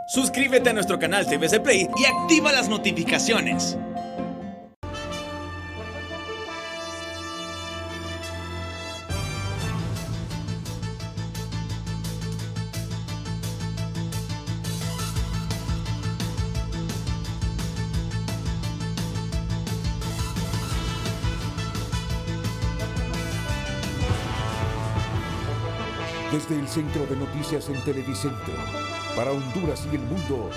Suscríbete a nuestro canal TVC Play y activa las notificaciones. Desde el Centro de Noticias en Televicentro, para Honduras y el mundo,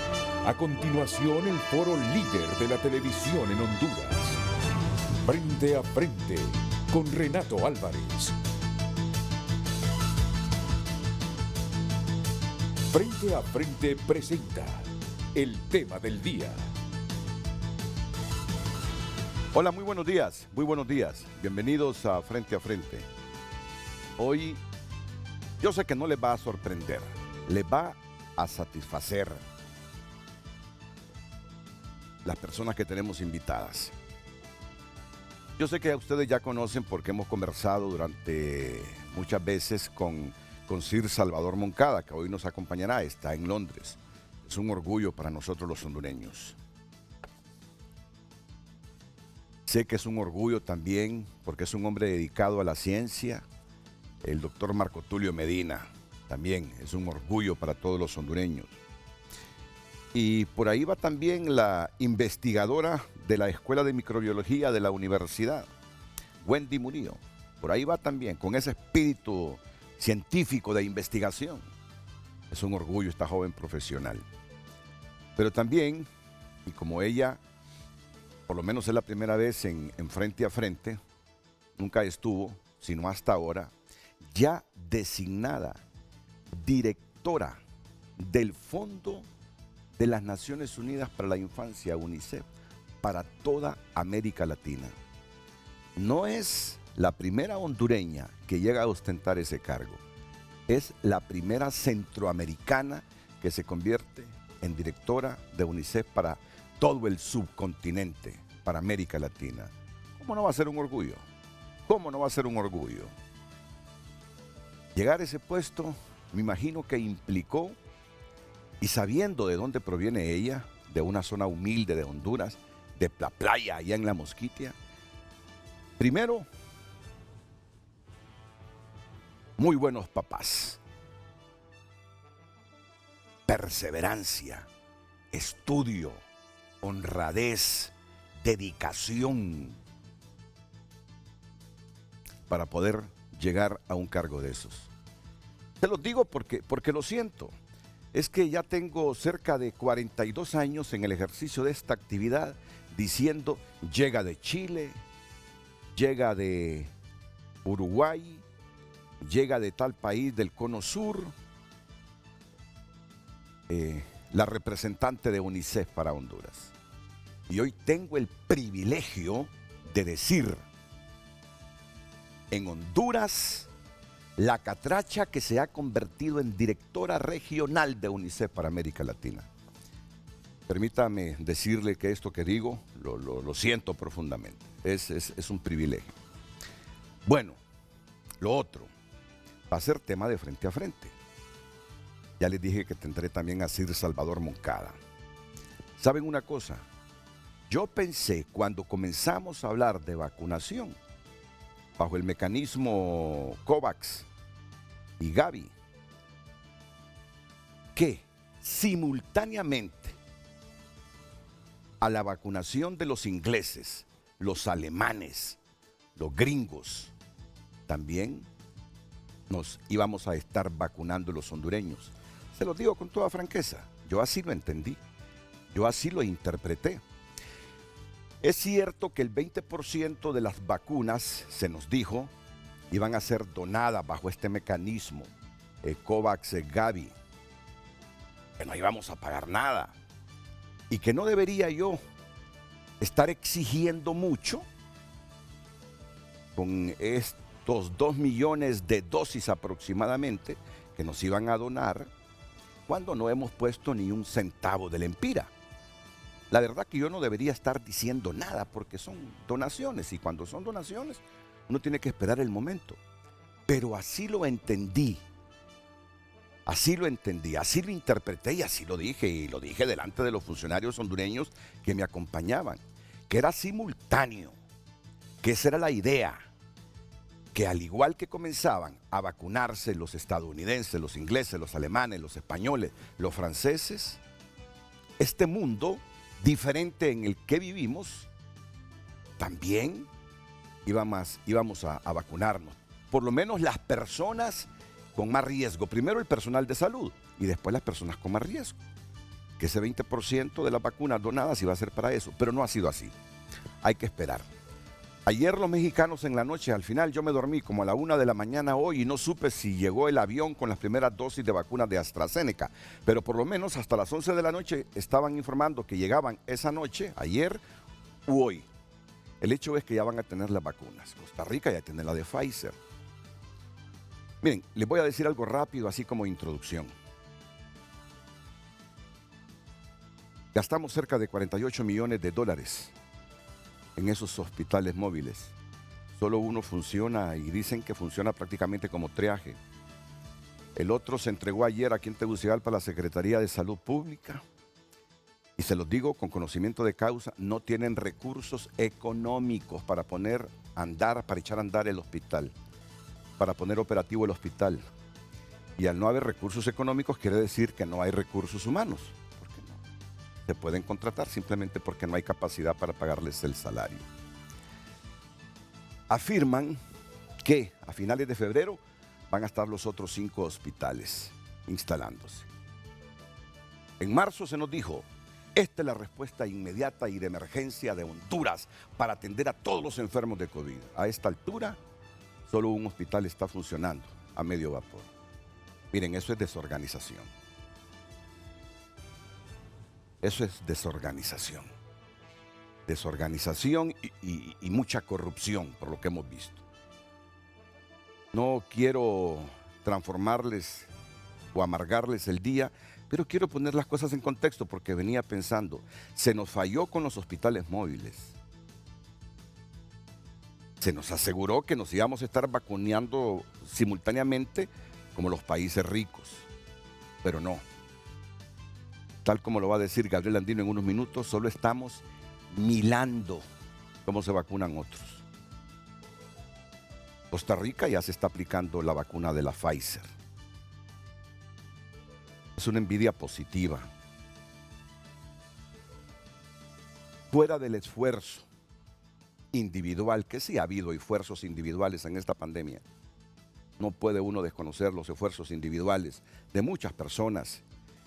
a continuación el foro líder de la televisión en Honduras. Frente a frente, con Renato Álvarez. Frente a frente presenta el tema del día. Hola, muy buenos días, bienvenidos a Frente. Hoy yo sé que no les va a sorprender, les va a satisfacer las personas que tenemos invitadas. Yo sé que ustedes ya conocen porque hemos conversado durante muchas veces con Sir Salvador Moncada, que hoy nos acompañará, está en Londres. Es un orgullo para nosotros los hondureños. Sé que es un orgullo también porque es un hombre dedicado a la ciencia. El doctor Marco Tulio Medina también es un orgullo para todos los hondureños. Y por ahí va también la investigadora de la Escuela de Microbiología de la Universidad, Wendy Murillo. Por ahí va también, con ese espíritu científico de investigación. Es un orgullo esta joven profesional. Pero también, y como ella, por lo menos es la primera vez en Frente a Frente, nunca estuvo, sino hasta ahora, ya designada directora del Fondo de las Naciones Unidas para la Infancia, UNICEF, para toda América Latina. No es la primera hondureña que llega a ostentar ese cargo. Es la primera centroamericana que se convierte en directora de UNICEF para todo el subcontinente, para América Latina. ¿Cómo no va a ser un orgullo? ¿Cómo no va a ser un orgullo? Llegar a ese puesto, me imagino que implicó, y sabiendo de dónde proviene ella, de una zona humilde de Honduras, de la playa allá en La Mosquitia, primero, muy buenos papás, perseverancia, estudio, honradez, dedicación, para poder llegar a un cargo de esos. Te lo digo porque lo siento. Es que ya tengo cerca de 42 años en el ejercicio de esta actividad diciendo, llega de Chile, llega de Uruguay, llega de tal país del Cono Sur, la representante de UNICEF para Honduras. Y hoy tengo el privilegio de decir, en Honduras, la catracha que se ha convertido en directora regional de UNICEF para América Latina. Permítame decirle que esto que digo, lo siento profundamente. Es un privilegio. Bueno, lo otro, va a ser tema de Frente a Frente. Ya les dije que tendré también a Sir Salvador Moncada. ¿Saben una cosa? Yo pensé cuando comenzamos a hablar de vacunación, bajo el mecanismo COVAX y Gavi, que simultáneamente a la vacunación de los ingleses, los alemanes, los gringos, también nos íbamos a estar vacunando los hondureños. Se los digo con toda franqueza, yo así lo entendí, yo así lo interpreté. Es cierto que el 20% de las vacunas, se nos dijo, iban a ser donadas bajo este mecanismo, COVAX, Gavi, que no íbamos a pagar nada y que no debería yo estar exigiendo mucho con estos 2 millones de dosis aproximadamente que nos iban a donar cuando no hemos puesto ni un centavo del empira. La verdad que yo no debería estar diciendo nada porque son donaciones y cuando son donaciones uno tiene que esperar el momento. Pero así lo entendí Así lo entendí, así lo interpreté y así lo dije. Y lo dije delante de los funcionarios hondureños que me acompañaban. Que era simultáneo, que esa era la idea. Que al igual que comenzaban a vacunarse los estadounidenses, los ingleses, los alemanes, los españoles, los franceses, este mundo diferente en el que vivimos, también íbamos a vacunarnos. Por lo menos las personas con más riesgo. Primero el personal de salud y después las personas con más riesgo. Que ese 20% de las vacunas donadas iba a ser para eso, pero no ha sido así. Hay que esperar. Ayer los mexicanos en la noche, al final yo me dormí como a la 1 de la mañana hoy y no supe si llegó el avión con las primeras dosis de vacunas de AstraZeneca, pero por lo menos hasta las 11 de la noche estaban informando que llegaban esa noche, ayer u hoy. El hecho es que ya van a tener las vacunas. Costa Rica ya tiene la de Pfizer. Miren, les voy a decir algo rápido, así como introducción. Gastamos cerca de 48 millones de dólares en esos hospitales móviles. Solo uno funciona y dicen que funciona prácticamente como triaje. El otro se entregó ayer aquí en Tegucigalpa a la Secretaría de Salud Pública. Y se los digo con conocimiento de causa, no tienen recursos económicos para para echar a andar el hospital, para poner operativo el hospital. Y al no haber recursos económicos quiere decir que no hay recursos humanos. Se pueden contratar simplemente porque no hay capacidad para pagarles el salario. Afirman que a finales de febrero van a estar los otros 5 hospitales instalándose. En marzo se nos dijo, esta es la respuesta inmediata y de emergencia de Honduras para atender a todos los enfermos de COVID. A esta altura, solo un hospital está funcionando a medio vapor. Miren, eso es desorganización. Eso es desorganización. Desorganización y mucha corrupción, por lo que hemos visto. No quiero transformarles o amargarles el día, pero quiero poner las cosas en contexto porque venía pensando, se nos falló con los hospitales móviles. Se nos aseguró que nos íbamos a estar vacunando simultáneamente como los países ricos, pero no. Tal como lo va a decir Gabriel Andino en unos minutos, solo estamos mirando cómo se vacunan otros. Costa Rica ya se está aplicando la vacuna de la Pfizer. Es una envidia positiva. Fuera del esfuerzo individual, que sí ha habido esfuerzos individuales en esta pandemia, no puede uno desconocer los esfuerzos individuales de muchas personas.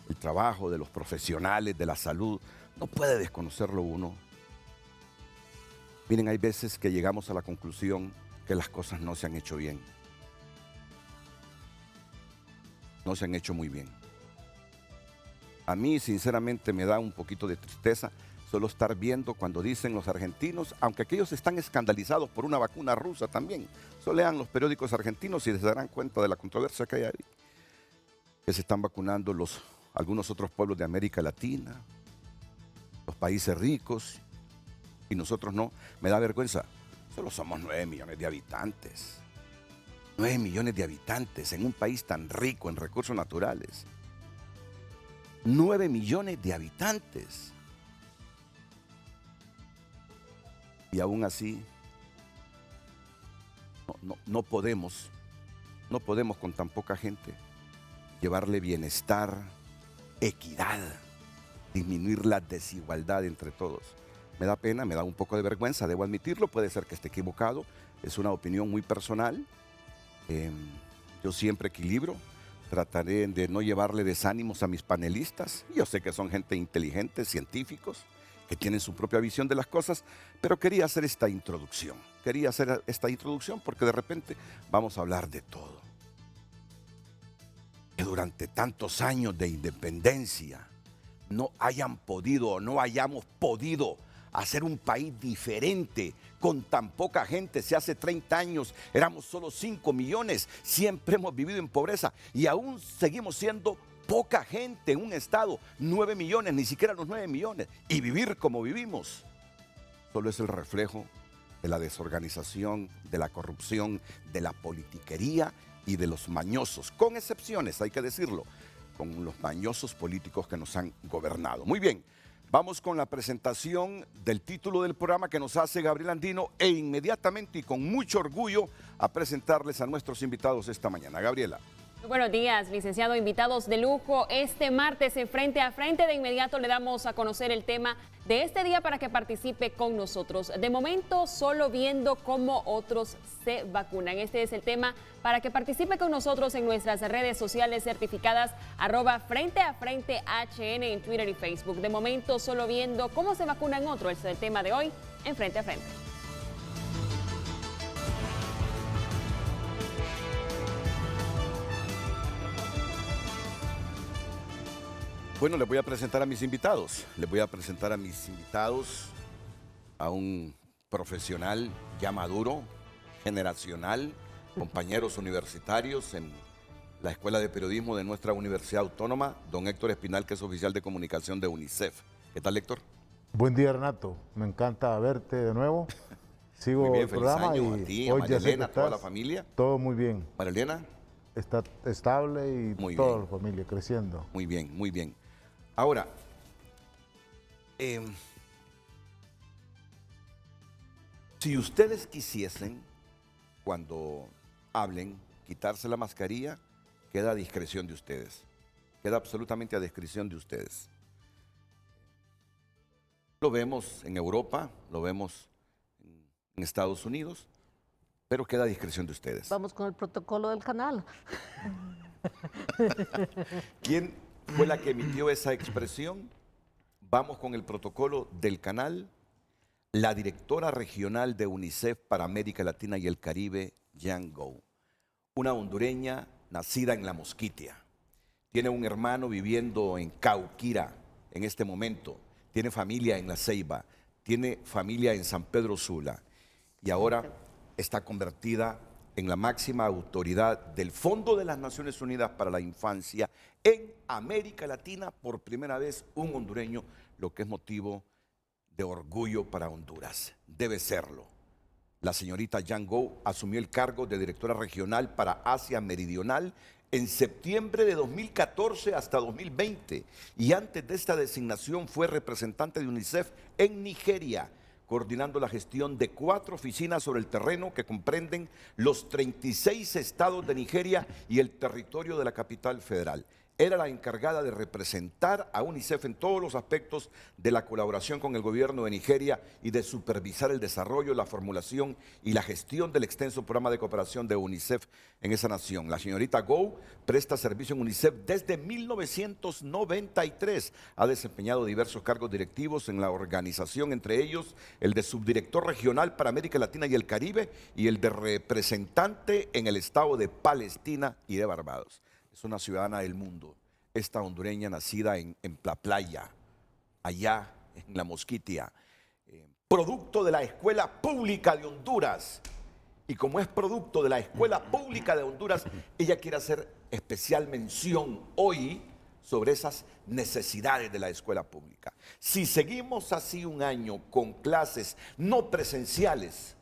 El trabajo de los profesionales de la salud, no puede desconocerlo uno. Miren, hay veces que llegamos a la conclusión que las cosas no se han hecho bien. No se han hecho muy bien. A mí, sinceramente, me da un poquito de tristeza solo estar viendo cuando dicen los argentinos, aunque aquellos están escandalizados por una vacuna rusa también. Solo lean los periódicos argentinos y se darán cuenta de la controversia que hay ahí. Que se están vacunando algunos otros pueblos de América Latina, los países ricos, y nosotros no. Me da vergüenza. Solo somos 9 millones de habitantes. 9 millones de habitantes en un país tan rico en recursos naturales. 9 millones de habitantes. Y aún así, no podemos con tan poca gente llevarle bienestar, equidad, disminuir la desigualdad entre todos. Me da pena, me da un poco de vergüenza, debo admitirlo, puede ser que esté equivocado, es una opinión muy personal. Yo siempre equilibro, trataré de no llevarle desánimos a mis panelistas. Yo sé que son gente inteligente, científicos, que tienen su propia visión de las cosas, pero quería hacer esta introducción. Quería hacer esta introducción porque de repente vamos a hablar de todo. Que durante tantos años de independencia no hayamos podido hacer un país diferente con tan poca gente. Si hace 30 años éramos solo 5 millones, siempre hemos vivido en pobreza y aún seguimos siendo poca gente en un estado, 9 millones, ni siquiera los 9 millones. Y vivir como vivimos solo es el reflejo de la desorganización, de la corrupción, de la politiquería y de los mañosos, con excepciones, hay que decirlo, con los mañosos políticos que nos han gobernado. Muy bien, vamos con la presentación del título del programa que nos hace Gabriel Andino e inmediatamente y con mucho orgullo a presentarles a nuestros invitados esta mañana. Gabriela. Buenos días, licenciado, invitados de lujo. Este martes en Frente a Frente de inmediato le damos a conocer el tema de este día para que participe con nosotros. De momento, solo viendo cómo otros se vacunan. Este es el tema para que participe con nosotros en nuestras redes sociales certificadas @Frente a Frente HN en Twitter y Facebook. De momento, solo viendo cómo se vacunan otros. Es el tema de hoy en Frente a Frente. Bueno, les voy a presentar a mis invitados. Les voy a presentar a mis invitados a un profesional ya maduro, generacional, compañeros universitarios en la Escuela de Periodismo de nuestra Universidad Autónoma, don Héctor Espinal, que es oficial de comunicación de UNICEF. ¿Qué tal, Héctor? Buen día, Renato. Me encanta verte de nuevo. Sigo Muy bien, el feliz programa año y a ti, a hoy María ya sé que Elena, a toda la estás familia. todo muy bien. María Elena. Está estable y Muy toda bien. la familia creciendo. Muy bien, muy bien. Ahora, si ustedes quisiesen, cuando hablen, quitarse la mascarilla, queda a discreción de ustedes. Queda absolutamente a discreción de ustedes. Lo vemos en Europa, lo vemos en Estados Unidos, pero queda a discreción de ustedes. Vamos con el protocolo del canal. ¿Quién fue la que emitió esa expresión? Vamos con el protocolo del canal. La directora regional de UNICEF para América Latina y el Caribe, Jan Go, una hondureña nacida en La Mosquitia. Tiene un hermano viviendo en Cauquira en este momento. Tiene familia en La Ceiba. Tiene familia en San Pedro Sula. Y ahora está convertida en la máxima autoridad del Fondo de las Naciones Unidas para la Infancia en América Latina, por primera vez un hondureño, lo que es motivo de orgullo para Honduras. Debe serlo. La señorita Jan Go asumió el cargo de directora regional para Asia Meridional en septiembre de 2014 hasta 2020 y antes de esta designación fue representante de UNICEF en Nigeria, coordinando la gestión de 4 oficinas sobre el terreno que comprenden los 36 estados de Nigeria y el territorio de la capital federal. Era la encargada de representar a UNICEF en todos los aspectos de la colaboración con el gobierno de Nigeria y de supervisar el desarrollo, la formulación y la gestión del extenso programa de cooperación de UNICEF en esa nación. La señorita Go presta servicio en UNICEF desde 1993. Ha desempeñado diversos cargos directivos en la organización, entre ellos el de subdirector regional para América Latina y el Caribe y el de representante en el estado de Palestina y de Barbados. Es una ciudadana del mundo, esta hondureña nacida en La Playa, allá en La Mosquitia, producto de la Escuela Pública de Honduras. Y como es producto de la Escuela Pública de Honduras, ella quiere hacer especial mención hoy sobre esas necesidades de la escuela pública. Si seguimos así un año con clases no presenciales,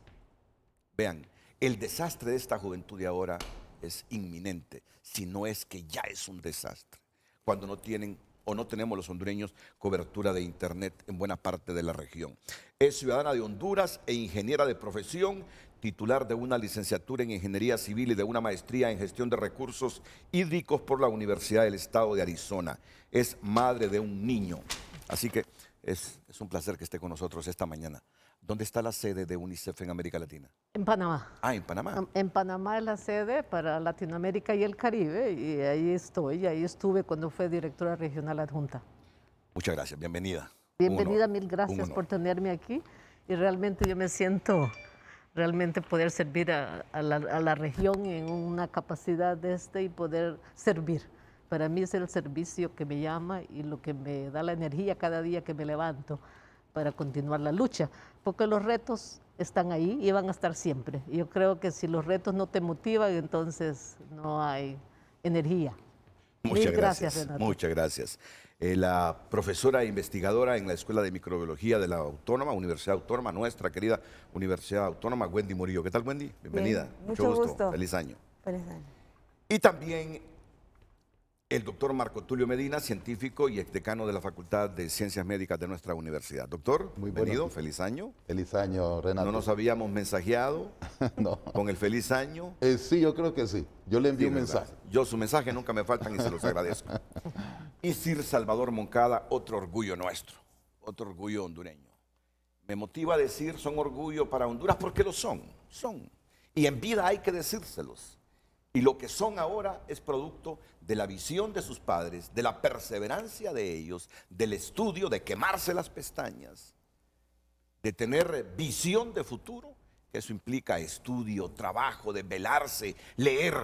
vean, el desastre de esta juventud de ahora es inminente, si no es que ya es un desastre, cuando no tienen o no tenemos los hondureños cobertura de internet en buena parte de la región. Es ciudadana de Honduras e ingeniera de profesión, titular de una licenciatura en Ingeniería Civil y de una maestría en Gestión de Recursos Hídricos por la Universidad del Estado de Arizona. Es madre de un niño, así que es un placer que esté con nosotros esta mañana. ¿Dónde está la sede de UNICEF en América Latina? En Panamá. Ah, en Panamá. En Panamá es la sede para Latinoamérica y el Caribe y ahí estoy, ahí estuve cuando fue directora regional adjunta. Muchas gracias, bienvenida. Bienvenida, Un mil honor, gracias un honor. por tenerme aquí y realmente yo me siento realmente poder servir a la región en una capacidad de y poder servir. Para mí es el servicio que me llama y lo que me da la energía cada día que me levanto para continuar la lucha, porque los retos están ahí y van a estar siempre. Yo creo que si los retos no te motivan, entonces no hay energía. Muchas gracias, gracias, Renato. muchas gracias. La profesora e investigadora en la Escuela de Microbiología de la Autónoma, Universidad Autónoma, nuestra querida Universidad Autónoma, Wendy Murillo. ¿Qué tal, Wendy? Bienvenida. Bien, mucho gusto. Feliz año. Feliz año. Y también el doctor Marco Tulio Medina, científico y exdecano de la Facultad de Ciencias Médicas de nuestra universidad. Doctor, Muy bienvenido, bueno. feliz año. Feliz año, Renato. No nos habíamos mensajeado No. con el feliz año. Sí, yo creo que sí. Yo le envío Sí, un ¿verdad? mensaje. Yo su mensaje nunca me faltan y se los agradezco. Y Sir Salvador Moncada, otro orgullo nuestro, otro orgullo hondureño. Me motiva a decir son orgullo para Honduras porque lo son. Y en vida hay que decírselos. Y lo que son ahora es producto de la visión de sus padres, de la perseverancia de ellos, del estudio, de quemarse las pestañas, de tener visión de futuro. Eso implica estudio, trabajo, desvelarse, leer.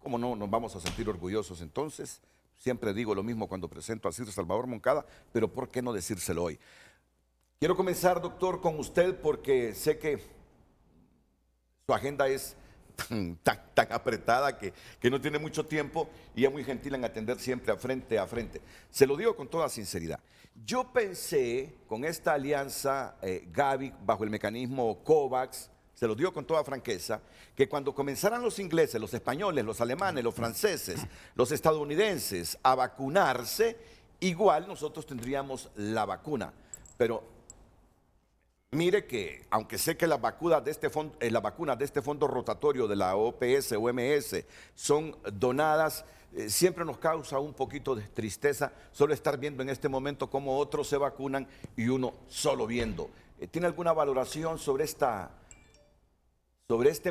¿Cómo no nos vamos a sentir orgullosos entonces? Siempre digo lo mismo cuando presento a Sir Salvador Moncada, pero ¿por qué no decírselo hoy? Quiero comenzar, doctor, con usted porque sé que su agenda es tan apretada que no tiene mucho tiempo y es muy gentil en atender siempre frente a frente. Se lo digo con toda sinceridad. Yo pensé con esta alianza Gavi bajo el mecanismo COVAX, se lo digo con toda franqueza, que cuando comenzaran los ingleses, los españoles, los alemanes, los franceses, los estadounidenses a vacunarse, igual nosotros tendríamos la vacuna. Pero mire que, aunque sé que las vacunas de este fondo rotatorio de la OPS, OMS, son donadas, siempre nos causa un poquito de tristeza solo estar viendo en este momento cómo otros se vacunan y uno solo viendo. ¿Tiene alguna valoración sobre este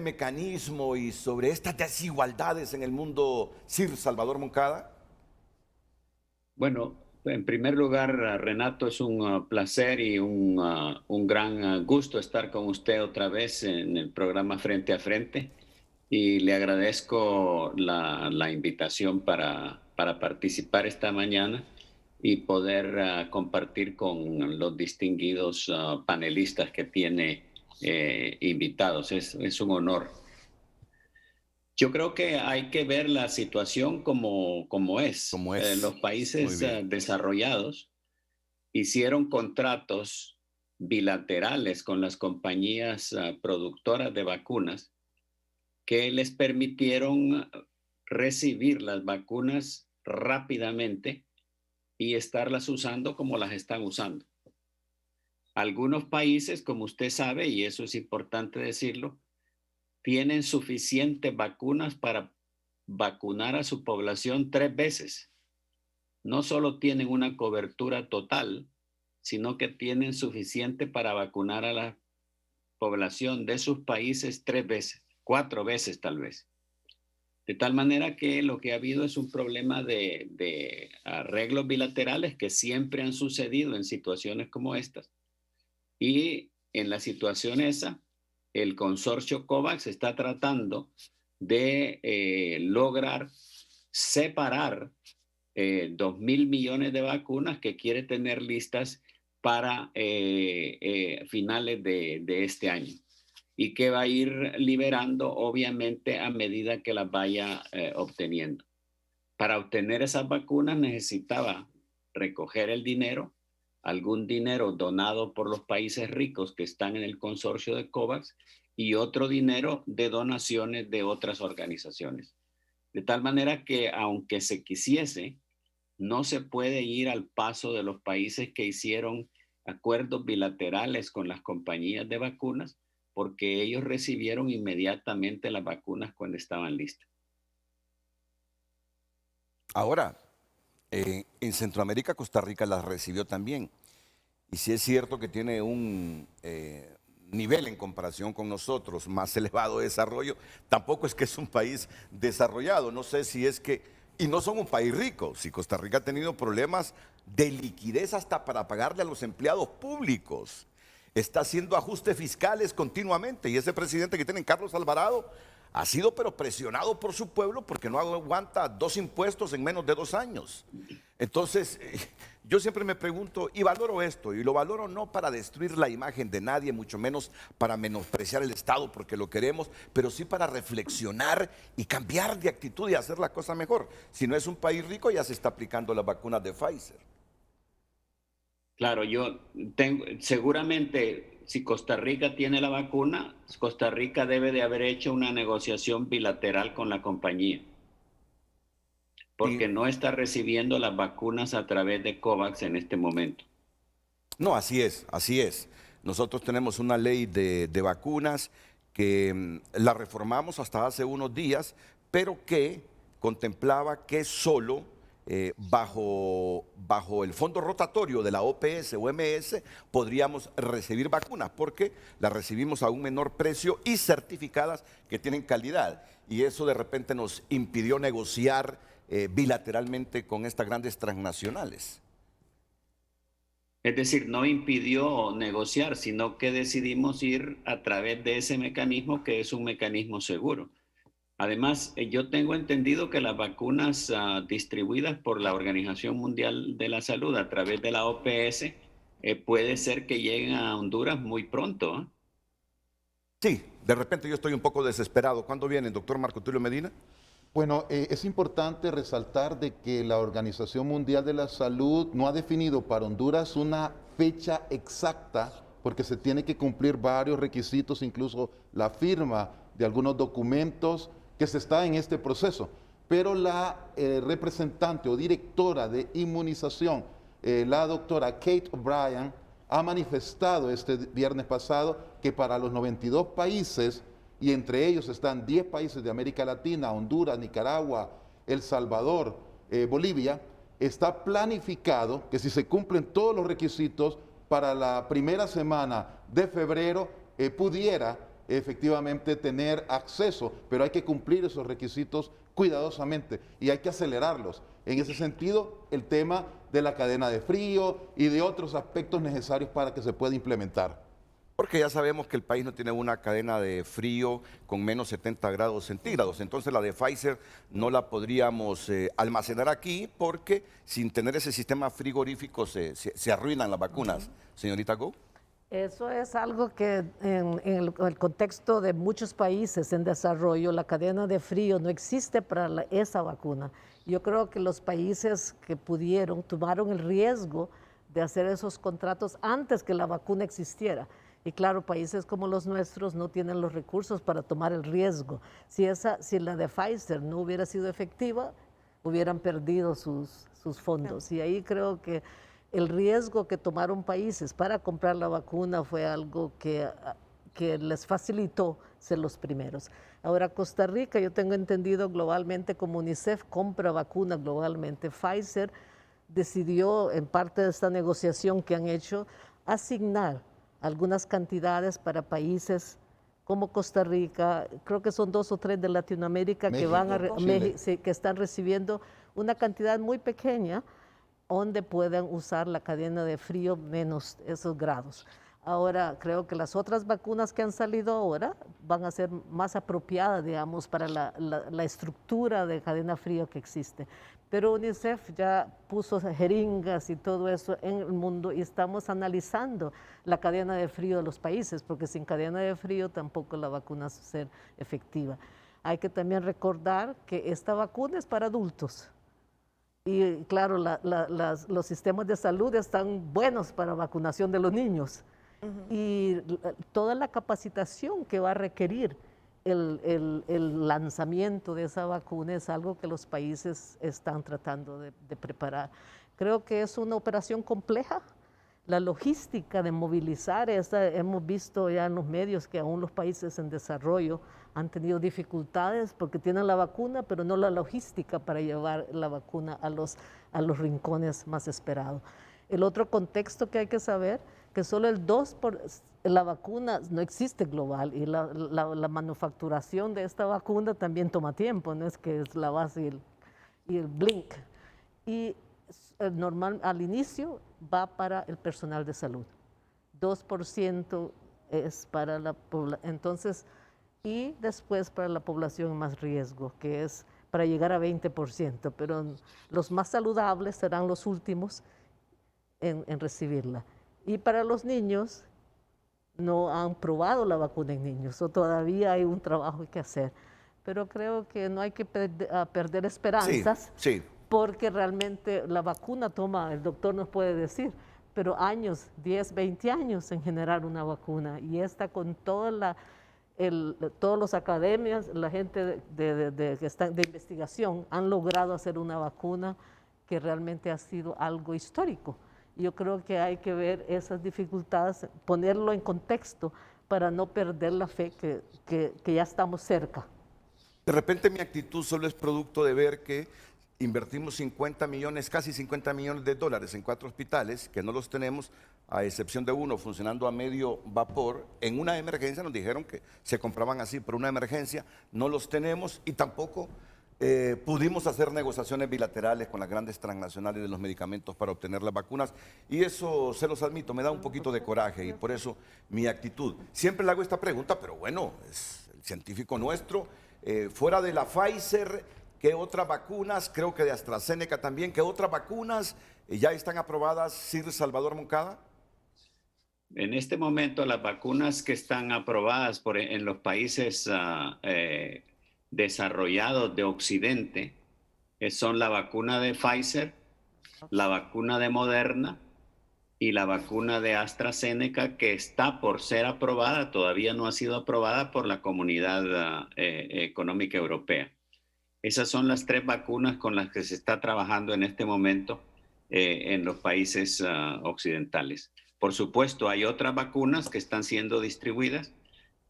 mecanismo y sobre estas desigualdades en el mundo, Sir Salvador Moncada? Bueno, en primer lugar, Renato, es un placer y un gran gusto estar con usted otra vez en el programa Frente a Frente y le agradezco la invitación para participar esta mañana y poder compartir con los distinguidos panelistas que tiene invitados. Es un honor. Yo creo que hay que ver la situación como es. Como es. Los países desarrollados hicieron contratos bilaterales con las compañías productoras de vacunas que les permitieron recibir las vacunas rápidamente y estarlas usando como las están usando. Algunos países, como usted sabe, y eso es importante decirlo, tienen suficientes vacunas para vacunar a su población 3 veces. No solo tienen una cobertura total, sino que tienen suficiente para vacunar a la población de sus países 3 veces, 4 veces tal vez. De tal manera que lo que ha habido es un problema de arreglos bilaterales que siempre han sucedido en situaciones como estas. Y en la situación esa, el consorcio COVAX está tratando de lograr separar 2.000 millones de vacunas que quiere tener listas para finales de este año y que va a ir liberando obviamente a medida que las vaya obteniendo. Para obtener esas vacunas necesitaba recoger el dinero, algún dinero donado por los países ricos que están en el consorcio de COVAX y otro dinero de donaciones de otras organizaciones. De tal manera que aunque se quisiese, no se puede ir al paso de los países que hicieron acuerdos bilaterales con las compañías de vacunas porque ellos recibieron inmediatamente las vacunas cuando estaban listas. Ahora, en Centroamérica, Costa Rica las recibió también. Y si es cierto que tiene un nivel en comparación con nosotros más elevado de desarrollo, tampoco es que es un país desarrollado. No sé si es que, y no son un país rico, si Costa Rica ha tenido problemas de liquidez hasta para pagarle a los empleados públicos. Está haciendo ajustes fiscales continuamente y ese presidente que tienen, Carlos Alvarado, ha sido pero presionado por su pueblo porque no aguanta 2 impuestos en menos de 2 años. Entonces, yo siempre me pregunto y valoro esto, y lo valoro no para destruir la imagen de nadie, mucho menos para menospreciar el Estado porque lo queremos, pero sí para reflexionar y cambiar de actitud y hacer la cosa mejor. Si no es un país rico, ya se está aplicando las vacunas de Pfizer. Claro, seguramente si Costa Rica tiene la vacuna, Costa Rica debe de haber hecho una negociación bilateral con la compañía. porque no está recibiendo las vacunas a través de COVAX en este momento. No, así es, así es. Nosotros tenemos una ley de vacunas que la reformamos hasta hace unos días, pero que contemplaba que solo bajo el fondo rotatorio de la OPS o MS podríamos recibir vacunas, porque las recibimos a un menor precio y certificadas que tienen calidad. Y eso de repente nos impidió negociar bilateralmente con estas grandes transnacionales. Es decir, no impidió negociar, sino que decidimos ir a través de ese mecanismo que es un mecanismo seguro. Además, yo tengo entendido que las vacunas distribuidas por la Organización Mundial de la Salud a través de la OPS puede ser que lleguen a Honduras muy pronto, ¿eh? Sí, de repente yo estoy un poco desesperado. ¿Cuándo viene, doctor Marco Tulio Medina? Bueno, es importante resaltar de que la Organización Mundial de la Salud no ha definido para Honduras una fecha exacta, porque se tiene que cumplir varios requisitos, incluso la firma de algunos documentos que se está en este proceso. Pero la representante o directora de inmunización, la doctora Kate O'Brien, ha manifestado este viernes pasado que para los 92 países, y entre ellos están 10 países de América Latina, Honduras, Nicaragua, El Salvador, Bolivia, está planificado que si se cumplen todos los requisitos, para la primera semana de febrero pudiera efectivamente tener acceso, pero hay que cumplir esos requisitos cuidadosamente y hay que acelerarlos. En ese sentido, el tema de la cadena de frío y de otros aspectos necesarios para que se pueda implementar. Porque ya sabemos que el país no tiene una cadena de frío con menos 70 grados centígrados. Entonces la de Pfizer no la podríamos almacenar aquí porque sin tener ese sistema frigorífico se arruinan las vacunas. Señorita Go. Eso es algo que en el contexto de muchos países en desarrollo, la cadena de frío no existe para esa vacuna. Yo creo que los países que pudieron tomaron el riesgo de hacer esos contratos antes que la vacuna existiera. Y claro, países como los nuestros no tienen los recursos para tomar el riesgo. Si la de Pfizer no hubiera sido efectiva, hubieran perdido sus fondos. Y ahí creo que el riesgo que tomaron países para comprar la vacuna fue algo que les facilitó ser los primeros. Ahora, Costa Rica, yo tengo entendido globalmente como UNICEF compra vacunas globalmente. Pfizer decidió, en parte de esta negociación que han hecho, asignar algunas cantidades para países como Costa Rica, creo que son 2 o 3 de Latinoamérica, México, que están recibiendo una cantidad muy pequeña donde puedan usar la cadena de frío menos esos grados. Ahora, creo que las otras vacunas que han salido ahora van a ser más apropiadas, digamos, para la estructura de cadena frío que existe. Pero UNICEF ya puso jeringas y todo eso en el mundo y estamos analizando la cadena de frío de los países, porque sin cadena de frío tampoco la vacuna va a ser efectiva. Hay que también recordar que esta vacuna es para adultos. Y claro, los sistemas de salud están buenos para vacunación de los niños. Y toda la capacitación que va a requerir el lanzamiento de esa vacuna es algo que los países están tratando de preparar. Creo que es una operación compleja. La logística de movilizar, hemos visto ya en los medios que aún los países en desarrollo han tenido dificultades porque tienen la vacuna, pero no la logística para llevar la vacuna a los rincones más esperados. El otro contexto que hay que saber, que solo el 2% la vacuna no existe global y la manufacturación de esta vacuna también toma tiempo, no es que es la base y el blink. Y normal, al inicio va para el personal de salud, 2% es para la población, entonces, y después para la población en más riesgo, que es para llegar a 20%, pero los más saludables serán los últimos en recibirla. Y para los niños, no han probado la vacuna en niños, o todavía hay un trabajo que hacer. Pero creo que no hay que perder esperanzas, Sí. porque realmente la vacuna toma, el doctor nos puede decir, pero años, 10, 20 años en generar una vacuna. Y esta con toda todos los academias, la gente que está de investigación han logrado hacer una vacuna que realmente ha sido algo histórico. Yo creo que hay que ver esas dificultades, ponerlo en contexto para no perder la fe que ya estamos cerca. De repente mi actitud solo es producto de ver que invertimos 50 millones, casi 50 millones de dólares en 4 hospitales, que no los tenemos, a excepción de uno funcionando a medio vapor. En una emergencia nos dijeron que se compraban así, pero una emergencia no los tenemos y tampoco pudimos hacer negociaciones bilaterales con las grandes transnacionales de los medicamentos para obtener las vacunas, y eso, se los admito, me da un poquito de coraje, y por eso mi actitud. Siempre le hago esta pregunta, pero bueno, es el científico nuestro, fuera de la Pfizer, ¿qué otras vacunas, creo que de AstraZeneca también, qué otras vacunas ya están aprobadas, Sir Salvador Moncada? En este momento, las vacunas que están aprobadas en los países desarrollados de Occidente son la vacuna de Pfizer, la vacuna de Moderna y la vacuna de AstraZeneca, que está por ser aprobada, todavía no ha sido aprobada por la Comunidad Económica Europea. Esas son las 3 vacunas con las que se está trabajando en este momento en los países occidentales. Por supuesto, hay otras vacunas que están siendo distribuidas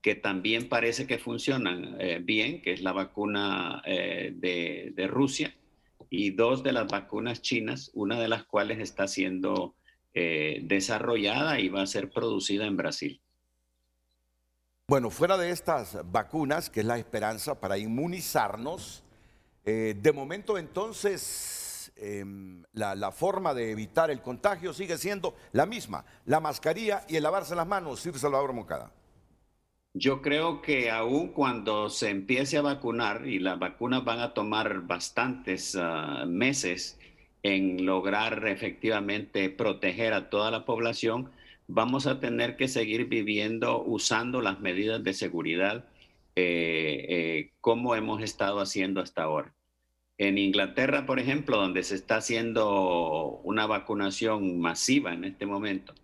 que también parece que funcionan bien, que es la vacuna de Rusia, y 2 de las vacunas chinas, una de las cuales está siendo desarrollada y va a ser producida en Brasil. Bueno, fuera de estas vacunas, que es la esperanza para inmunizarnos, de momento entonces la forma de evitar el contagio sigue siendo la misma, la mascarilla y el lavarse las manos, Sir Salvador Moncada. Yo creo que aún cuando se empiece a vacunar, y las vacunas van a tomar bastantes meses en lograr efectivamente proteger a toda la población, vamos a tener que seguir viviendo usando las medidas de seguridad como hemos estado haciendo hasta ahora. En Inglaterra, por ejemplo, donde se está haciendo una vacunación masiva en este momento,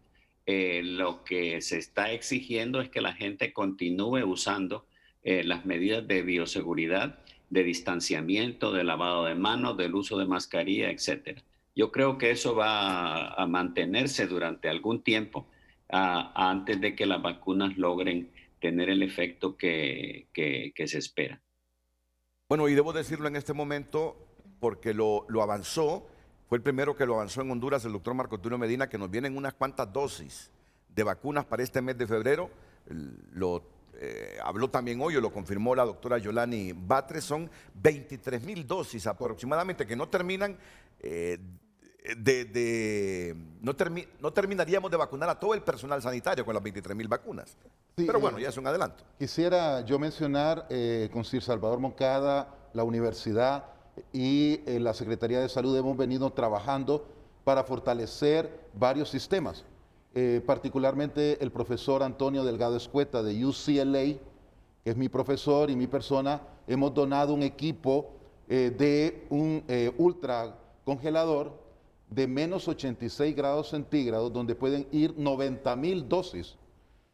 lo que se está exigiendo es que la gente continúe usando las medidas de bioseguridad, de distanciamiento, de lavado de manos, del uso de mascarilla, etc. Yo creo que eso va a mantenerse durante algún tiempo antes de que las vacunas logren tener el efecto que se espera. Bueno, y debo decirlo en este momento porque lo avanzó. Fue el primero que lo avanzó en Honduras, el doctor Marco Tulio Medina, que nos vienen unas cuantas dosis de vacunas para este mes de febrero. Habló también hoy, o lo confirmó la doctora Yolani Batres, son 23,000 dosis aproximadamente, que no terminan no terminaríamos de vacunar a todo el personal sanitario con las 23,000 vacunas. Sí, pero bueno, ya es un adelanto. Quisiera yo mencionar con Sir Salvador Moncada, la universidad y la Secretaría de Salud hemos venido trabajando para fortalecer varios sistemas. Particularmente el profesor Antonio Delgado Escueta de UCLA, que es mi profesor, y mi persona, hemos donado un equipo de un ultra congelador de menos 86 grados centígrados, donde pueden ir 90,000 dosis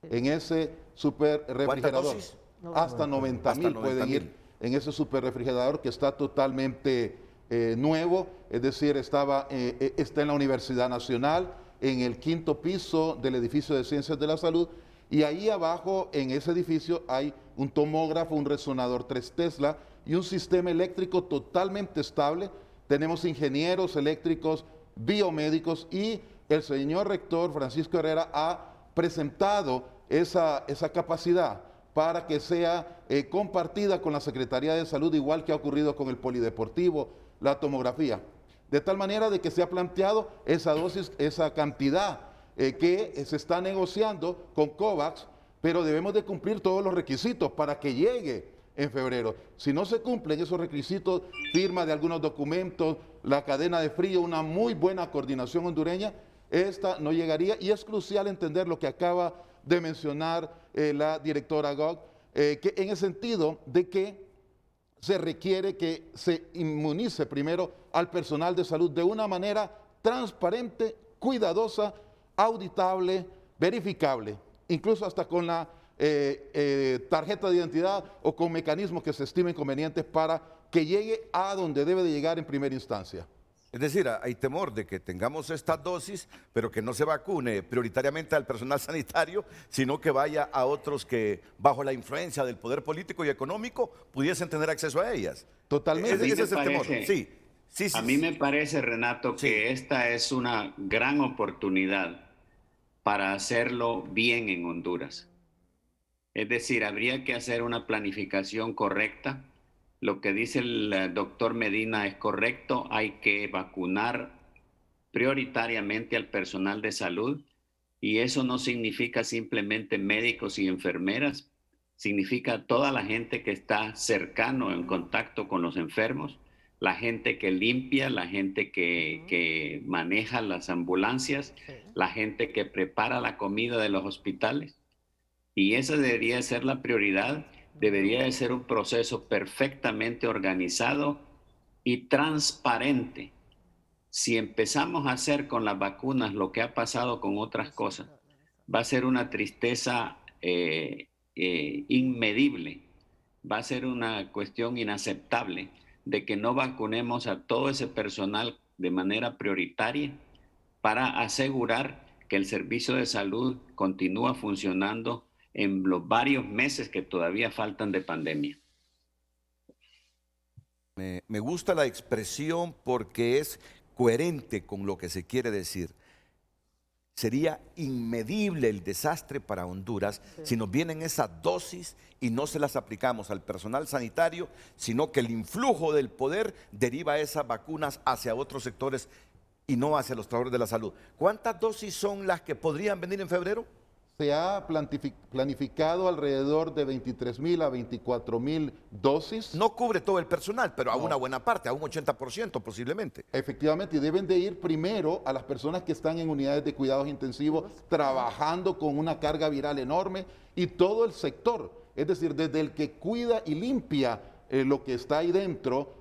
en ese super refrigerador. ¿Cuántas dosis? Hasta 90,000 pueden ir en ese super refrigerador, que está totalmente nuevo, es decir, está en la Universidad Nacional, en el 5º piso del edificio de Ciencias de la Salud, y ahí abajo en ese edificio hay un tomógrafo, un resonador 3 Tesla y un sistema eléctrico totalmente estable. Tenemos ingenieros eléctricos, biomédicos, y el señor rector Francisco Herrera ha presentado esa capacidad para que sea compartida con la Secretaría de Salud, igual que ha ocurrido con el polideportivo, la tomografía. De tal manera de que se ha planteado esa dosis, esa cantidad que se está negociando con COVAX, pero debemos de cumplir todos los requisitos para que llegue en febrero. Si no se cumplen esos requisitos, firma de algunos documentos, la cadena de frío, una muy buena coordinación hondureña, esta no llegaría, y es crucial entender lo que acaba de mencionar la directora Gog, que en el sentido de que se requiere que se inmunice primero al personal de salud de una manera transparente, cuidadosa, auditable, verificable, incluso hasta con la tarjeta de identidad o con mecanismos que se estimen convenientes para que llegue a donde debe de llegar en primera instancia. Es decir, hay temor de que tengamos esta dosis, pero que no se vacune prioritariamente al personal sanitario, sino que vaya a otros que, bajo la influencia del poder político y económico, pudiesen tener acceso a ellas. Totalmente. Ese es el temor. Sí. A mí me parece, Renato, que esta es una gran oportunidad para hacerlo bien en Honduras. Es decir, habría que hacer una planificación correcta. Lo que dice el doctor Medina es correcto. Hay que vacunar prioritariamente al personal de salud. Y eso no significa simplemente médicos y enfermeras. Significa toda la gente que está cercano en contacto con los enfermos, la gente que limpia, la gente que maneja las ambulancias, la gente que prepara la comida de los hospitales. Y esa debería ser la prioridad, debería de ser un proceso perfectamente organizado y transparente. Si empezamos a hacer con las vacunas lo que ha pasado con otras cosas, va a ser una tristeza inmedible, va a ser una cuestión inaceptable de que no vacunemos a todo ese personal de manera prioritaria para asegurar que el servicio de salud continúa funcionando en los varios meses que todavía faltan de pandemia. Me gusta la expresión porque es coherente con lo que se quiere decir. Sería inmedible el desastre para Honduras si nos vienen esas dosis y no se las aplicamos al personal sanitario, sino que el influjo del poder deriva esas vacunas hacia otros sectores y no hacia los trabajadores de la salud. ¿Cuántas dosis son las que podrían venir en febrero? Se ha planificado alrededor de 23,000 a 24,000 dosis. No cubre todo el personal, pero a una buena parte, a un 80% posiblemente. Efectivamente, y deben de ir primero a las personas que están en unidades de cuidados intensivos, trabajando con una carga viral enorme, y todo el sector, es decir, desde el que cuida y limpia lo que está ahí dentro,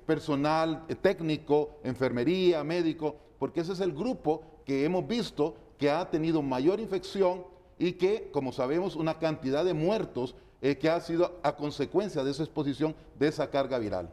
personal técnico, enfermería, médico, porque ese es el grupo que hemos visto que ha tenido mayor infección y que, como sabemos, una cantidad de muertos que ha sido a consecuencia de esa exposición, de esa carga viral.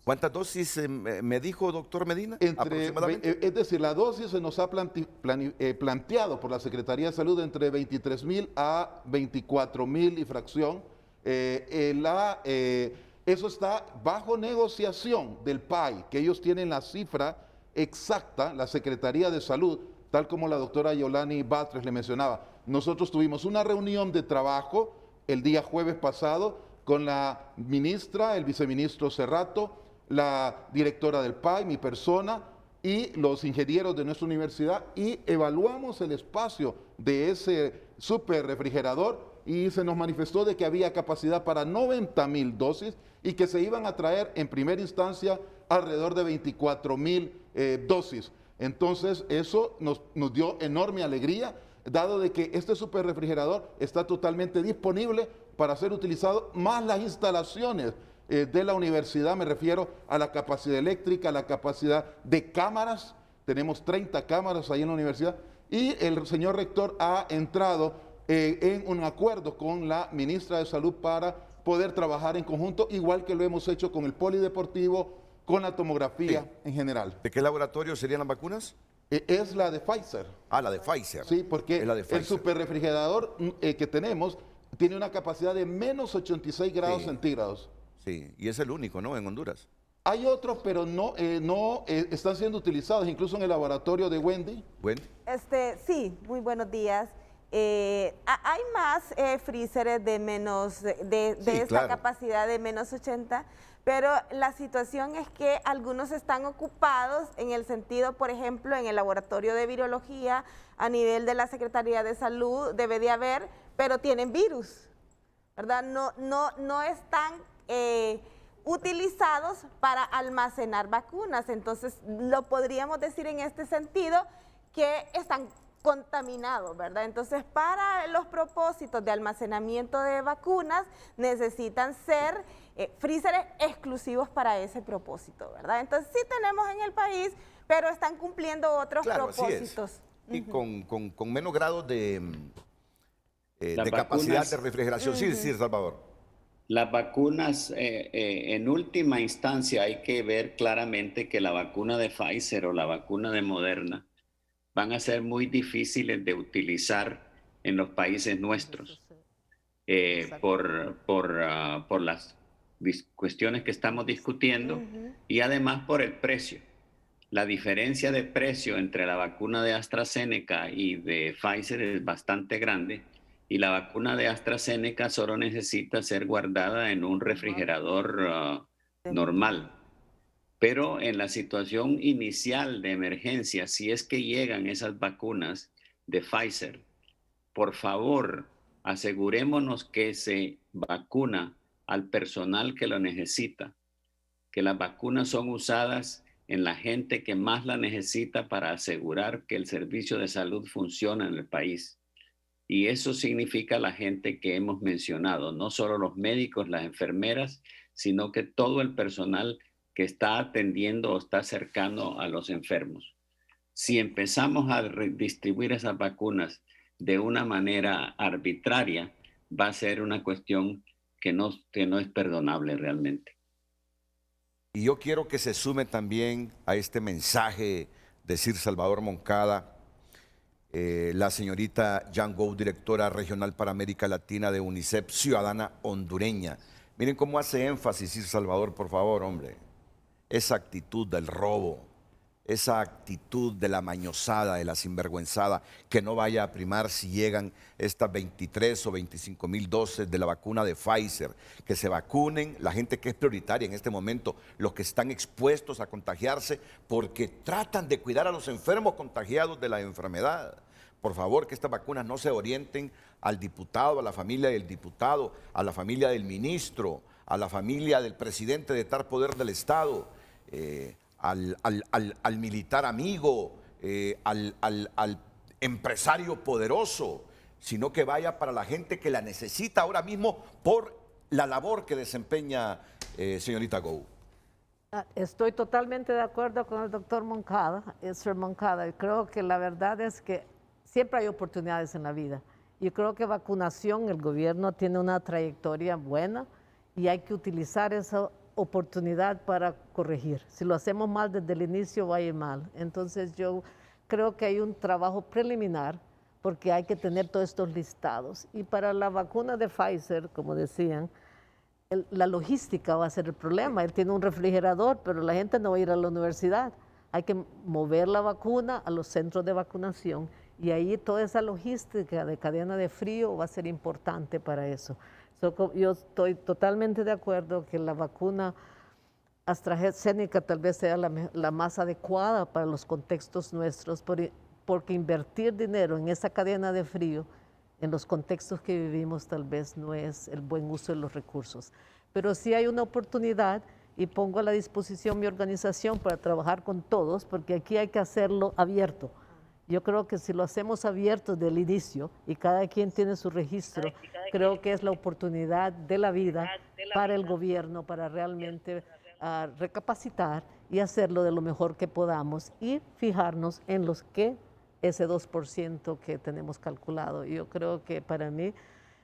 ¿Cuántas dosis me dijo, doctor Medina? Aproximadamente. Es decir, la dosis se nos ha planteado por la Secretaría de Salud entre 23,000 a 24,000 y fracción. Eso está bajo negociación del PAI, que ellos tienen la cifra exacta, la Secretaría de Salud, tal como la doctora Yolani Batres le mencionaba. Nosotros tuvimos una reunión de trabajo el día jueves pasado con la ministra, el viceministro Cerrato, la directora del PAI, mi persona, y los ingenieros de nuestra universidad, y evaluamos el espacio de ese super refrigerador y se nos manifestó de que había capacidad para 90,000 dosis y que se iban a traer en primera instancia alrededor de 24,000 dosis. Entonces eso nos dio enorme alegría, dado de que este super refrigerador está totalmente disponible para ser utilizado, más las instalaciones de la universidad, me refiero a la capacidad eléctrica, a la capacidad de cámaras. Tenemos 30 cámaras ahí en la universidad, y el señor rector ha entrado en un acuerdo con la ministra de Salud para poder trabajar en conjunto, igual que lo hemos hecho con el polideportivo, con la tomografía en general. ¿De qué laboratorio serían las vacunas? Es la de Pfizer. Ah, la de Pfizer. Sí, porque el superrefrigerador que tenemos tiene una capacidad de menos 86 grados centígrados. Sí, y es el único, ¿no?, en Honduras. Hay otros, pero no están siendo utilizados, incluso en el laboratorio de Wendy. Wendy. Sí, muy buenos días. Hay más freezers de menos, de esta capacidad de menos 80, pero la situación es que algunos están ocupados en el sentido, por ejemplo, en el laboratorio de virología, a nivel de la Secretaría de Salud, debe de haber, pero tienen virus, ¿verdad? No están utilizados para almacenar vacunas. Entonces, lo podríamos decir en este sentido que están contaminados, ¿verdad? Entonces, para los propósitos de almacenamiento de vacunas, necesitan ser freezers exclusivos para ese propósito, ¿verdad? Entonces, sí tenemos en el país, pero están cumpliendo otros propósitos. Y con menos grado de de capacidad de refrigeración. Sí, sí, Salvador. Las vacunas, en última instancia, hay que ver claramente que la vacuna de Pfizer o la vacuna de Moderna van a ser muy difíciles de utilizar en los países nuestros por las cuestiones que estamos discutiendo y además por el precio. La diferencia de precio entre la vacuna de AstraZeneca y de Pfizer es bastante grande y la vacuna de AstraZeneca solo necesita ser guardada en un refrigerador normal. Pero en la situación inicial de emergencia, si es que llegan esas vacunas de Pfizer, por favor, asegurémonos que se vacuna al personal que lo necesita, que las vacunas son usadas en la gente que más la necesita para asegurar que el servicio de salud funciona en el país. Y eso significa la gente que hemos mencionado, no solo los médicos, las enfermeras, sino que todo el personal que está atendiendo o está cercano a los enfermos. Si empezamos a distribuir esas vacunas de una manera arbitraria, va a ser una cuestión que no es perdonable realmente. Y yo quiero que se sume también a este mensaje de Sir Salvador Moncada, la señorita Jan Gou, directora regional para América Latina de UNICEF, ciudadana hondureña. Miren cómo hace énfasis Sir Salvador, por favor, hombre. Esa actitud del robo, esa actitud de la mañosada, de la sinvergüenzada, que no vaya a primar si llegan estas 23 o 25 mil dosis de la vacuna de Pfizer, que se vacunen la gente que es prioritaria en este momento, los que están expuestos a contagiarse porque tratan de cuidar a los enfermos contagiados de la enfermedad. Por favor, que estas vacunas no se orienten al diputado, a la familia del diputado, a la familia del ministro, a la familia del presidente de tal poder del Estado, al militar amigo, al empresario poderoso, sino que vaya para la gente que la necesita ahora mismo por la labor que desempeña señorita Gou. Estoy totalmente de acuerdo con el doctor Moncada, Sir Moncada. Creo que la verdad es que siempre hay oportunidades en la vida. Yo creo que vacunación, el gobierno tiene una trayectoria buena y hay que utilizar esa oportunidad para corregir. Si lo hacemos mal desde el inicio va a ir mal. Entonces yo creo que hay un trabajo preliminar porque hay que tener todos estos listados. Y para la vacuna de Pfizer, como decían, la logística va a ser el problema. Él tiene un refrigerador, pero la gente no va a ir a la universidad. Hay que mover la vacuna a los centros de vacunación y ahí toda esa logística de cadena de frío va a ser importante para eso. Yo estoy totalmente de acuerdo que la vacuna AstraZeneca tal vez sea la más adecuada para los contextos nuestros, porque invertir dinero en esa cadena de frío, en los contextos que vivimos, tal vez no es el buen uso de los recursos. Pero sí hay una oportunidad y pongo a la disposición mi organización para trabajar con todos, porque aquí hay que hacerlo abierto. Yo creo que si lo hacemos abierto del inicio y cada quien tiene su registro, creo que es la oportunidad de la vida para el gobierno para realmente recapacitar y hacerlo de lo mejor que podamos y fijarnos en los que ese 2% que tenemos calculado. Yo creo que para mí,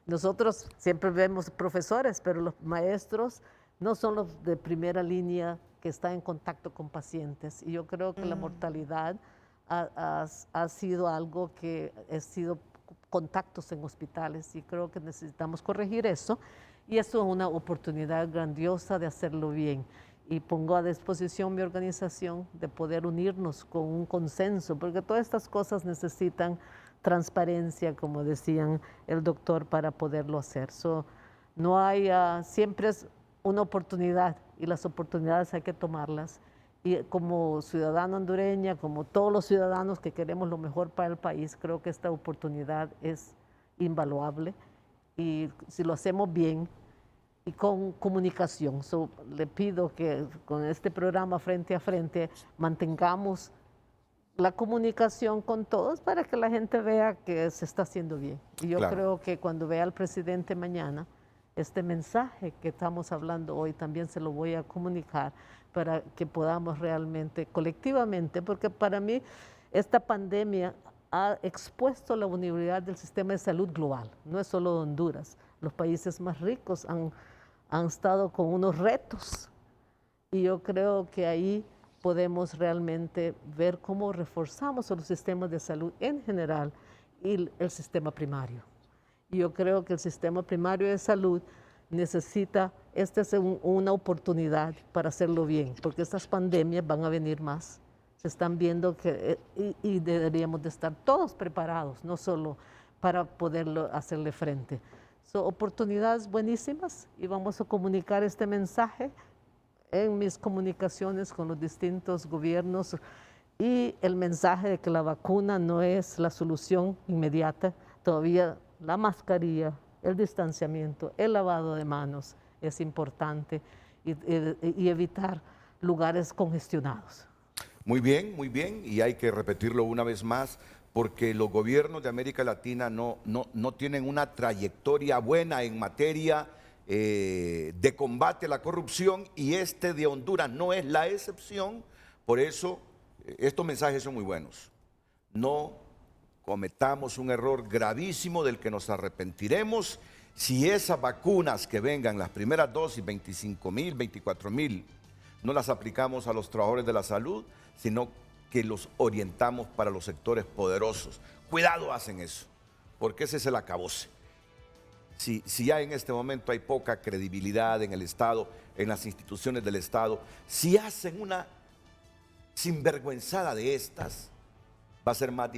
nosotros siempre vemos profesores, pero los maestros no son los de primera línea que están en contacto con pacientes. Y yo creo que la mortalidad ha sido algo que ha sido contactos en hospitales y creo que necesitamos corregir eso y eso es una oportunidad grandiosa de hacerlo bien y pongo a disposición mi organización de poder unirnos con un consenso porque todas estas cosas necesitan transparencia, como decían el doctor, para poderlo hacer. No hay, siempre es una oportunidad y las oportunidades hay que tomarlas. Y como ciudadana hondureña, como todos los ciudadanos que queremos lo mejor para el país, creo que esta oportunidad es invaluable y si lo hacemos bien y con comunicación. Le pido que con este programa Frente a Frente mantengamos la comunicación con todos para que la gente vea que se está haciendo bien. Y yo creo que cuando vea al presidente mañana, este mensaje que estamos hablando hoy también se lo voy a comunicar para que podamos realmente, colectivamente, porque para mí esta pandemia ha expuesto la vulnerabilidad del sistema de salud global. No es solo de Honduras. Los países más ricos han estado con unos retos y yo creo que ahí podemos realmente ver cómo reforzamos los sistemas de salud en general y el sistema primario. Y yo creo que el sistema primario de salud necesita, esta es una oportunidad para hacerlo bien, porque estas pandemias van a venir más. Se están viendo que, y deberíamos de estar todos preparados, no solo para poderlo hacerle frente. Son oportunidades buenísimas y vamos a comunicar este mensaje en mis comunicaciones con los distintos gobiernos y el mensaje de que la vacuna no es la solución inmediata, todavía la mascarilla, el distanciamiento, el lavado de manos es importante y evitar lugares congestionados. Muy bien, y hay que repetirlo una vez más, porque los gobiernos de América Latina no tienen una trayectoria buena en materia de combate a la corrupción, y este de Honduras no es la excepción. Por eso estos mensajes son muy buenos. No cometamos un error gravísimo del que nos arrepentiremos si esas vacunas que vengan, las primeras dosis, 25,000, 24,000, no las aplicamos a los trabajadores de la salud, sino que los orientamos para los sectores poderosos. Cuidado hacen eso, porque ese es el acabose. Si ya en este momento hay poca credibilidad en el Estado, en las instituciones del Estado, si hacen una sinvergüenzada de estas, va a ser más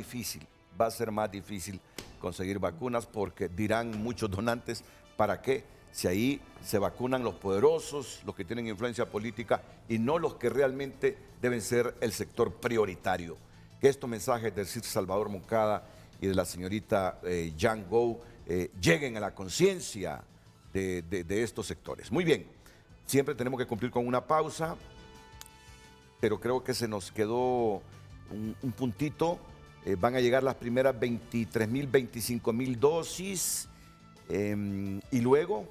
difícil conseguir vacunas, porque dirán muchos donantes, ¿para qué? Si ahí se vacunan los poderosos, los que tienen influencia política, y no los que realmente deben ser el sector prioritario. Que estos mensajes del Sir Salvador Moncada y de la señorita Yang Go lleguen a la conciencia de estos sectores. Muy bien, siempre tenemos que cumplir con una pausa, pero creo que se nos quedó un puntito. Van a llegar las primeras 23,000, 25,000 dosis, y luego,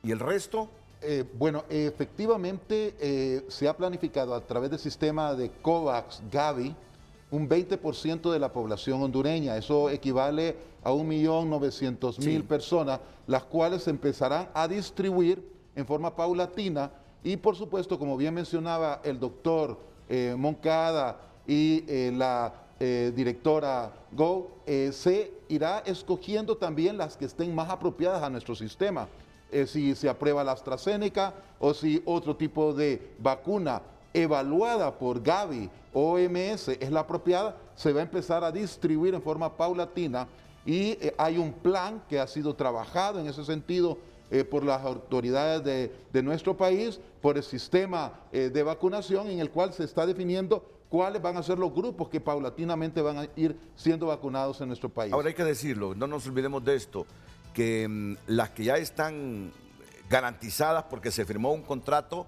¿y el resto? Bueno, efectivamente se ha planificado a través del sistema de COVAX Gavi un 20% de la población hondureña. Eso equivale a 1.900.000 personas, las cuales se empezarán a distribuir en forma paulatina y, por supuesto, como bien mencionaba el doctor Moncada y la directora Go, se irá escogiendo también las que estén más apropiadas a nuestro sistema. Si se aprueba la AstraZeneca o si otro tipo de vacuna evaluada por Gavi, OMS, es la apropiada, se va a empezar a distribuir en forma paulatina, y hay un plan que ha sido trabajado en ese sentido por las autoridades de nuestro país, por el sistema de vacunación, en el cual se está definiendo cuáles van a ser los grupos que paulatinamente van a ir siendo vacunados en nuestro país. Ahora hay que decirlo, no nos olvidemos de esto, que las que ya están garantizadas porque se firmó un contrato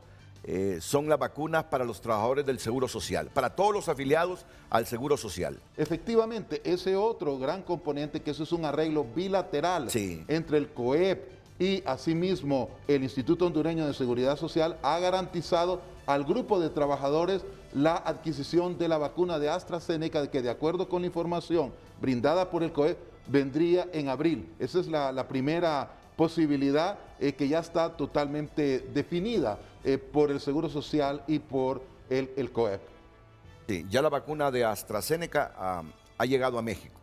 son las vacunas para los trabajadores del Seguro Social, para todos los afiliados al Seguro Social. Efectivamente, ese otro gran componente, que eso es un arreglo bilateral entre el COEP y asimismo el Instituto Hondureño de Seguridad Social, ha garantizado al grupo de trabajadores la adquisición de la vacuna de AstraZeneca, que de acuerdo con la información brindada por el COEP vendría en abril. Esa es la primera posibilidad que ya está totalmente definida por el Seguro Social y por el COEP. Sí, ya la vacuna de AstraZeneca ha llegado a México,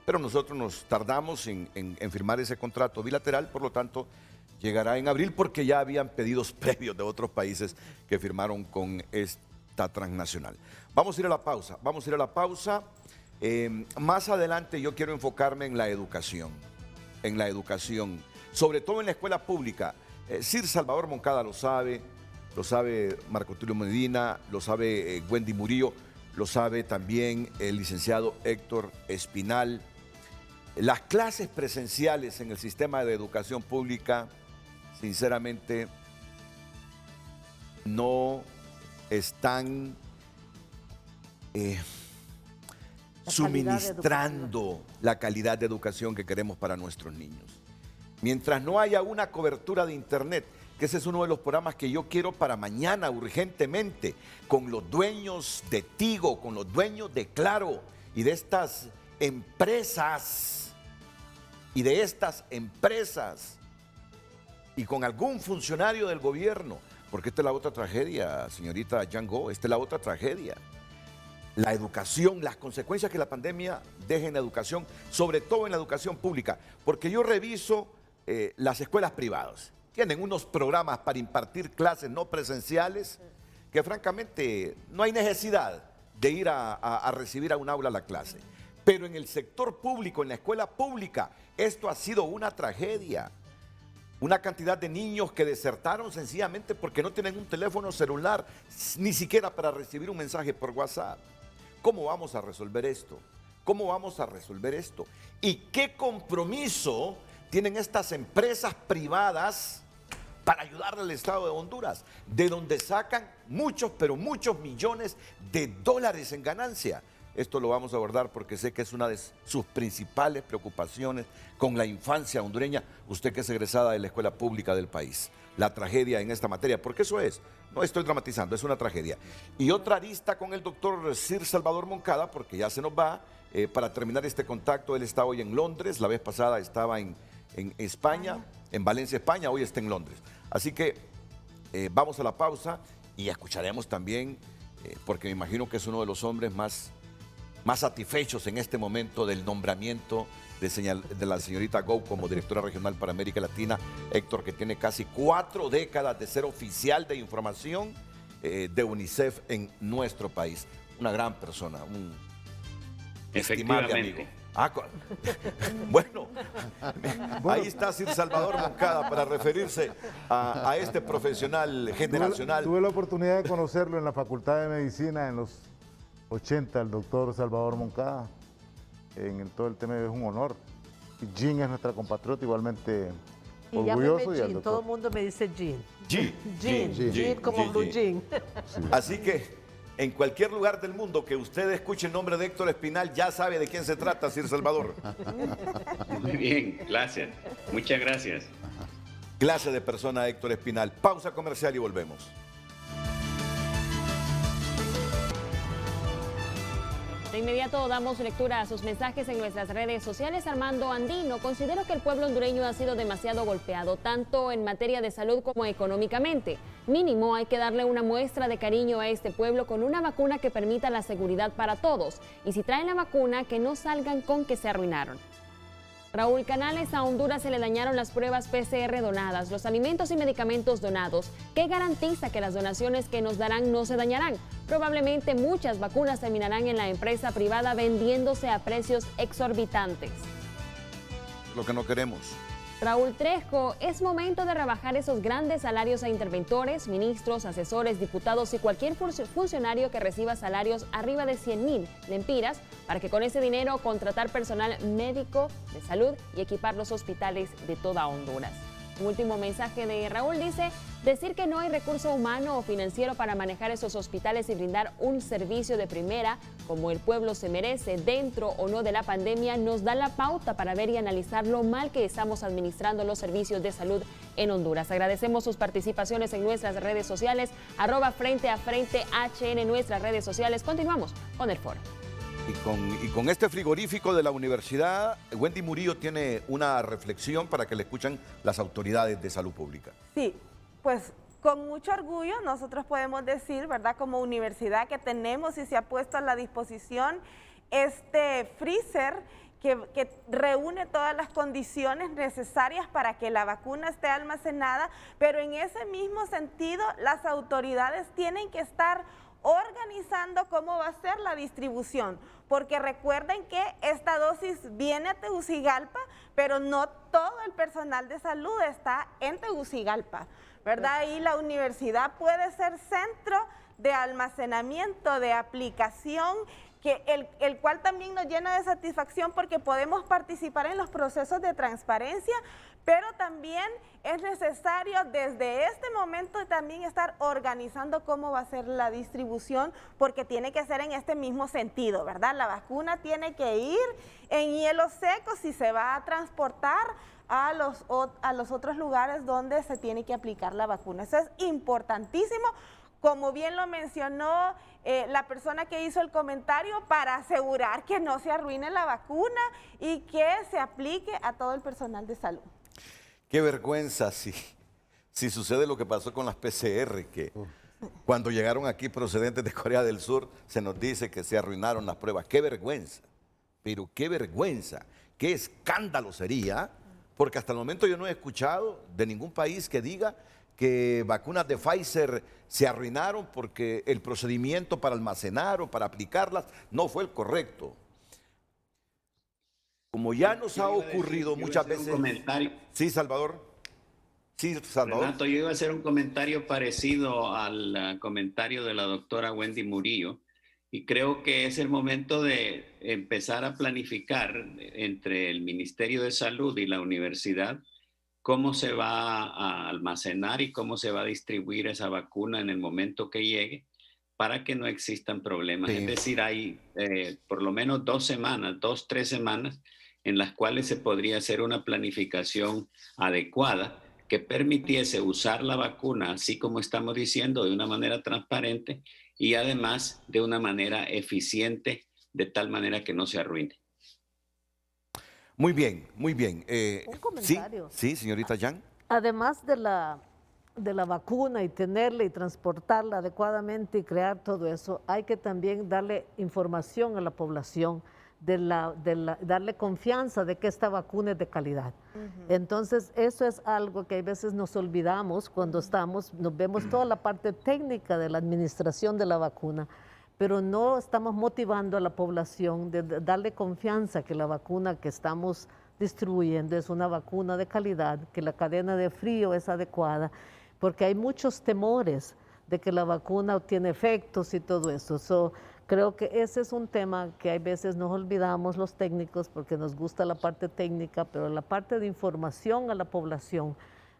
pero nosotros nos tardamos en firmar ese contrato bilateral, por lo tanto llegará en abril, porque ya habían pedidos previos de otros países que firmaron con esta transnacional. Vamos a ir a la pausa, más adelante yo quiero enfocarme en la educación, sobre todo en la escuela pública. Sir Salvador Moncada lo sabe Marco Tulio Medina, lo sabe Wendy Murillo, lo sabe también el licenciado Héctor Espinal. Las clases presenciales en el sistema de educación pública, sinceramente, no están suministrando la calidad de educación que queremos para nuestros niños. Mientras no haya una cobertura de internet, que ese es uno de los programas que yo quiero para mañana urgentemente, con los dueños de Tigo, con los dueños de Claro y de estas empresas, y con algún funcionario del gobierno, porque esta es la otra tragedia, señorita Yango, esta es la otra tragedia. La educación, las consecuencias que la pandemia deja en la educación, sobre todo en la educación pública, porque yo reviso las escuelas privadas. Tienen unos programas para impartir clases no presenciales que francamente no hay necesidad de ir a recibir a un aula la clase. Pero en el sector público, en la escuela pública, esto ha sido una tragedia. Una cantidad de niños que desertaron sencillamente porque no tienen un teléfono celular, ni siquiera para recibir un mensaje por WhatsApp. ¿Cómo vamos a resolver esto? ¿Cómo vamos a resolver esto? ¿Y qué compromiso tienen estas empresas privadas para ayudarle al Estado de Honduras, de donde sacan muchos, pero muchos millones de dólares en ganancia? Esto lo vamos a abordar porque sé que es una de sus principales preocupaciones con la infancia hondureña, usted que es egresada de la escuela pública del país. La tragedia en esta materia, porque eso es, no estoy dramatizando, es una tragedia. Y otra arista con el doctor Sir Salvador Moncada, porque ya se nos va, para terminar este contacto. Él está hoy en Londres, la vez pasada estaba en España, en Valencia, España, hoy está en Londres. Así que vamos a la pausa y escucharemos también, porque me imagino que es uno de los hombres más satisfechos en este momento del nombramiento de la señorita Go como directora regional para América Latina. Héctor, que tiene casi 4 décadas de ser oficial de información de UNICEF en nuestro país. Una gran persona, un estimable amigo. Bueno, ahí está Sir Salvador Moncada para referirse a este profesional generacional. Tuve la oportunidad de conocerlo en la Facultad de Medicina en los 80, el doctor Salvador Moncada. En todo el tema es un honor. Jean es nuestra compatriota, igualmente y orgulloso. Jean, todo el mundo me dice Jean. Jean, como Blue Jean. Sí. Así que en cualquier lugar del mundo que usted escuche el nombre de Héctor Espinal, ya sabe de quién se trata, Sir Salvador. Muy bien, gracias. Muchas gracias. Clase de persona Héctor Espinal. Pausa comercial y volvemos. De inmediato damos lectura a sus mensajes en nuestras redes sociales. Armando Andino: considero que el pueblo hondureño ha sido demasiado golpeado, tanto en materia de salud como económicamente. Mínimo hay que darle una muestra de cariño a este pueblo con una vacuna que permita la seguridad para todos. Y si traen la vacuna, que no salgan con que se arruinaron. Raúl Canales: a Honduras se le dañaron las pruebas PCR donadas, los alimentos y medicamentos donados. ¿Qué garantiza que las donaciones que nos darán no se dañarán? Probablemente muchas vacunas terminarán en la empresa privada vendiéndose a precios exorbitantes. Lo que no queremos. Raúl Trejo: es momento de rebajar esos grandes salarios a interventores, ministros, asesores, diputados y cualquier funcionario que reciba salarios arriba de 100,000 lempiras, para que con ese dinero contratar personal médico de salud y equipar los hospitales de toda Honduras. Un último mensaje de Raúl dice: decir que no hay recurso humano o financiero para manejar esos hospitales y brindar un servicio de primera como el pueblo se merece, dentro o no de la pandemia, nos da la pauta para ver y analizar lo mal que estamos administrando los servicios de salud en Honduras. Agradecemos sus participaciones en nuestras redes sociales, @Frente a Frente HN en nuestras redes sociales. Continuamos con el foro. Y con este frigorífico de la universidad, Wendy Murillo tiene una reflexión para que le escuchen las autoridades de salud pública. Sí, pues con mucho orgullo nosotros podemos decir, ¿verdad?, como universidad, que tenemos y se ha puesto a la disposición este freezer que reúne todas las condiciones necesarias para que la vacuna esté almacenada, pero en ese mismo sentido las autoridades tienen que estar organizando cómo va a ser la distribución, porque recuerden que esta dosis viene a Tegucigalpa, pero no todo el personal de salud está en Tegucigalpa, ¿verdad? Y la universidad puede ser centro de almacenamiento, de aplicación, que el cual también nos llena de satisfacción porque podemos participar en los procesos de transparencia, pero también es necesario desde este momento también estar organizando cómo va a ser la distribución, porque tiene que ser en este mismo sentido, ¿verdad? La vacuna tiene que ir en hielo seco si se va a transportar a los otros lugares donde se tiene que aplicar la vacuna. Eso es importantísimo, como bien lo mencionó la persona que hizo el comentario, para asegurar que no se arruine la vacuna y que se aplique a todo el personal de salud. Qué vergüenza si sucede lo que pasó con las PCR, que cuando llegaron aquí procedentes de Corea del Sur, se nos dice que se arruinaron las pruebas. Qué vergüenza, pero qué vergüenza, qué escándalo sería, porque hasta el momento yo no he escuchado de ningún país que diga que vacunas de Pfizer se arruinaron porque el procedimiento para almacenar o para aplicarlas no fue el correcto. Como ya nos ha ocurrido muchas veces. Sí, Salvador. Sí, Salvador. Renato, yo iba a hacer un comentario parecido al comentario de la doctora Wendy Murillo, y creo que es el momento de empezar a planificar entre el Ministerio de Salud y la universidad cómo se va a almacenar y cómo se va a distribuir esa vacuna en el momento que llegue, para que no existan problemas. Sí. Es decir, hay por lo menos 3 semanas en las cuales se podría hacer una planificación adecuada que permitiese usar la vacuna, así como estamos diciendo, de una manera transparente y además de una manera eficiente, de tal manera que no se arruine. Muy bien, muy bien. Un comentario. Sí, señorita Yang. Además de la vacuna y tenerla y transportarla adecuadamente y crear todo eso, hay que también darle información a la población, darle confianza de que esta vacuna es de calidad. Entonces, eso es algo que a veces nos olvidamos cuando nos vemos toda la parte técnica de la administración de la vacuna, pero no estamos motivando a la población de darle confianza que la vacuna que estamos distribuyendo es una vacuna de calidad, que la cadena de frío es adecuada, porque hay muchos temores de que la vacuna obtiene efectos y todo eso. Creo que ese es un tema que a veces nos olvidamos los técnicos porque nos gusta la parte técnica, pero la parte de información a la población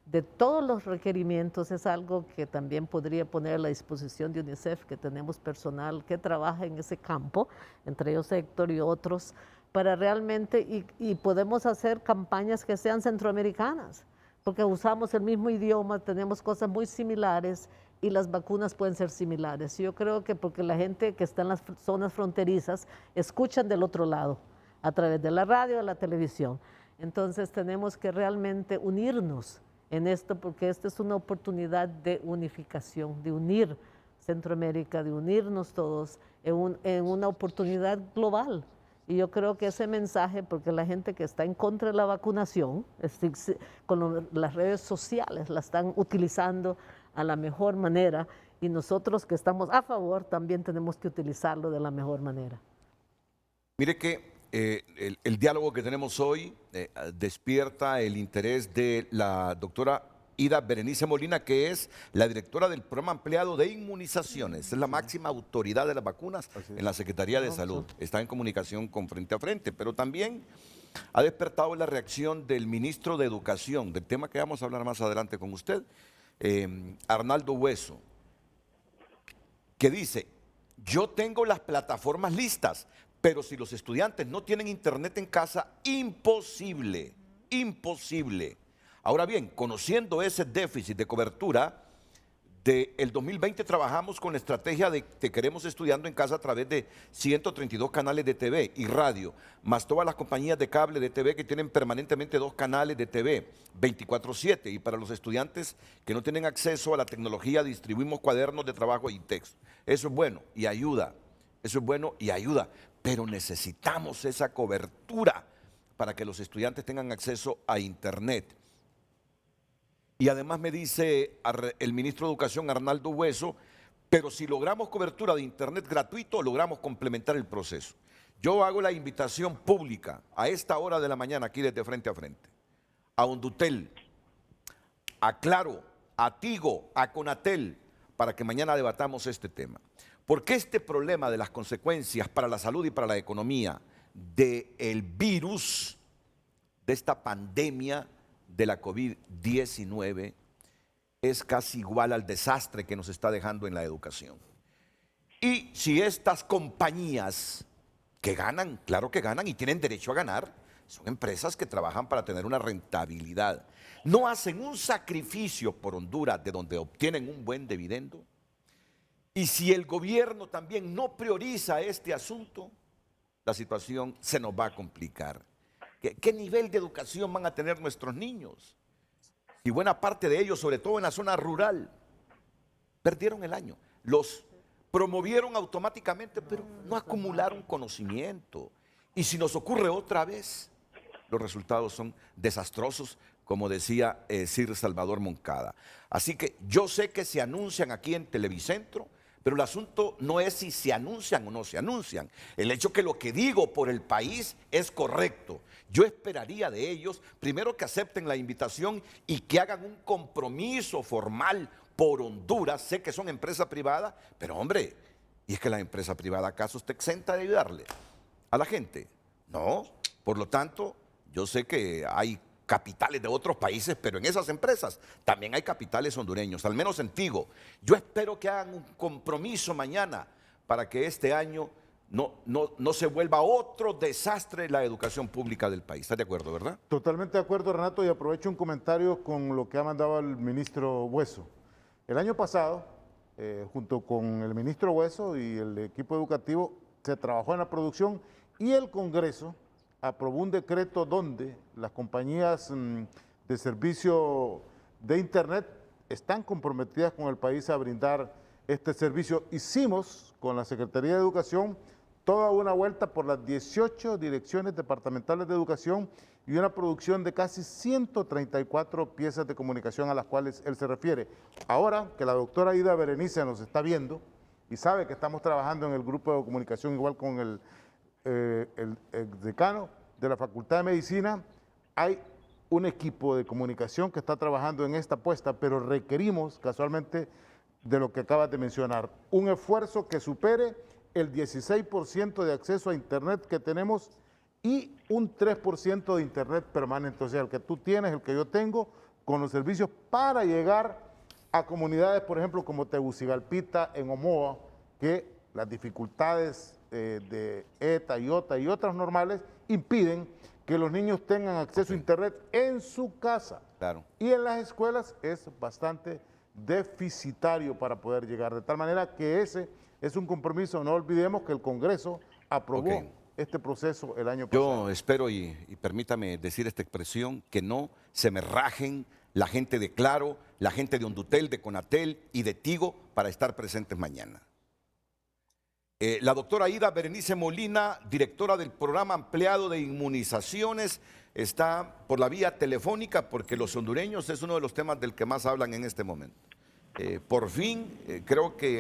de todos los requerimientos es algo que también podría poner a la disposición de UNICEF, que tenemos personal que trabaja en ese campo, entre ellos Héctor y otros, para realmente, y podemos hacer campañas que sean centroamericanas, porque usamos el mismo idioma, tenemos cosas muy similares y las vacunas pueden ser similares. Yo creo que porque la gente que está en las zonas fronterizas escuchan del otro lado, a través de la radio, de la televisión. Entonces tenemos que realmente unirnos en esto, porque esta es una oportunidad de unificación, de unir Centroamérica, de unirnos todos en una oportunidad global. Y yo creo que ese mensaje, porque la gente que está en contra de la vacunación, con las redes sociales la están utilizando a la mejor manera, y nosotros que estamos a favor también tenemos que utilizarlo de la mejor manera. Mire que el diálogo que tenemos hoy despierta el interés de la doctora Ida Berenice Molina, que es la directora del Programa Ampliado de Inmunizaciones. Es la máxima autoridad de las vacunas en la Secretaría de Salud. Está en comunicación con Frente a Frente, pero también ha despertado la reacción del ministro de Educación, del tema que vamos a hablar más adelante con usted, Arnaldo Hueso, que dice: yo tengo las plataformas listas, pero si los estudiantes no tienen internet en casa, imposible, imposible. Ahora bien, conociendo ese déficit de cobertura, del 2020 trabajamos con la estrategia de Te Queremos Estudiando en Casa a través de 132 canales de TV y radio, más todas las compañías de cable de TV que tienen permanentemente 2 canales de TV, 24/7, y para los estudiantes que no tienen acceso a la tecnología distribuimos cuadernos de trabajo y texto. Eso es bueno y ayuda, eso es bueno y ayuda, pero necesitamos esa cobertura para que los estudiantes tengan acceso a internet. Y además me dice el ministro de Educación, Arnaldo Hueso, pero si logramos cobertura de internet gratuito, logramos complementar el proceso. Yo hago la invitación pública a esta hora de la mañana, aquí desde Frente a Frente, a Hondutel, a Claro, a Tigo, a Conatel, para que mañana debatamos este tema. Porque este problema de las consecuencias para la salud y para la economía del virus, de esta pandemia de la COVID-19, es casi igual al desastre que nos está dejando en la educación. Y si estas compañías que ganan, claro que ganan y tienen derecho a ganar, son empresas que trabajan para tener una rentabilidad, no hacen un sacrificio por Honduras de donde obtienen un buen dividendo, Y si el gobierno también no prioriza este asunto, la situación se nos va a complicar. ¿Qué nivel de educación van a tener nuestros niños? Y buena parte de ellos, sobre todo en la zona rural, perdieron el año. Los promovieron automáticamente, pero no acumularon conocimiento. Y si nos ocurre otra vez, los resultados son desastrosos, como decía Sir Salvador Moncada. Así que yo sé que se anuncian aquí en Televicentro, pero el asunto no es si se anuncian o no se anuncian. El hecho que lo que digo por el país es correcto. Yo esperaría de ellos, primero, que acepten la invitación y que hagan un compromiso formal por Honduras. Sé que son empresas privadas, pero hombre, ¿y es que la empresa privada acaso está exenta de ayudarle a la gente? No. Por lo tanto, yo sé que hay capitales de otros países, pero en esas empresas también hay capitales hondureños, al menos en Tigo. Yo espero que hagan un compromiso mañana para que este año no se vuelva otro desastre la educación pública del país. ¿Estás de acuerdo, verdad? Totalmente de acuerdo, Renato, y aprovecho un comentario con lo que ha mandado el ministro Hueso. El año pasado, junto con el ministro Hueso y el equipo educativo, se trabajó en la producción y el Congreso aprobó un decreto donde las compañías de servicio de Internet están comprometidas con el país a brindar este servicio. Hicimos con la Secretaría de Educación toda una vuelta por las 18 direcciones departamentales de educación y una producción de casi 134 piezas de comunicación a las cuales él se refiere. Ahora que la doctora Ida Berenice nos está viendo y sabe que estamos trabajando en el grupo de comunicación igual con el decano de la Facultad de Medicina, hay un equipo de comunicación que está trabajando en esta apuesta, pero requerimos casualmente de lo que acabas de mencionar, un esfuerzo que supere el 16% de acceso a Internet que tenemos y un 3% de Internet permanente, o sea, el que tú tienes, el que yo tengo, con los servicios para llegar a comunidades, por ejemplo, como Tegucigalpita, en Omoa, que las dificultades de ETA, IOTA y otras normales impiden que los niños tengan acceso a Internet en su casa. Claro. Y en las escuelas es bastante deficitario para poder llegar. De tal manera que ese es un compromiso. No olvidemos que el Congreso aprobó este proceso el año pasado. Yo espero, y permítame decir esta expresión, que no se me rajen la gente de Claro, la gente de Hondutel, de Conatel y de Tigo para estar presentes mañana. La doctora Ida Berenice Molina, directora del programa ampliado de inmunizaciones, está por la vía telefónica porque los hondureños es uno de los temas del que más hablan en este momento. Por fin, creo que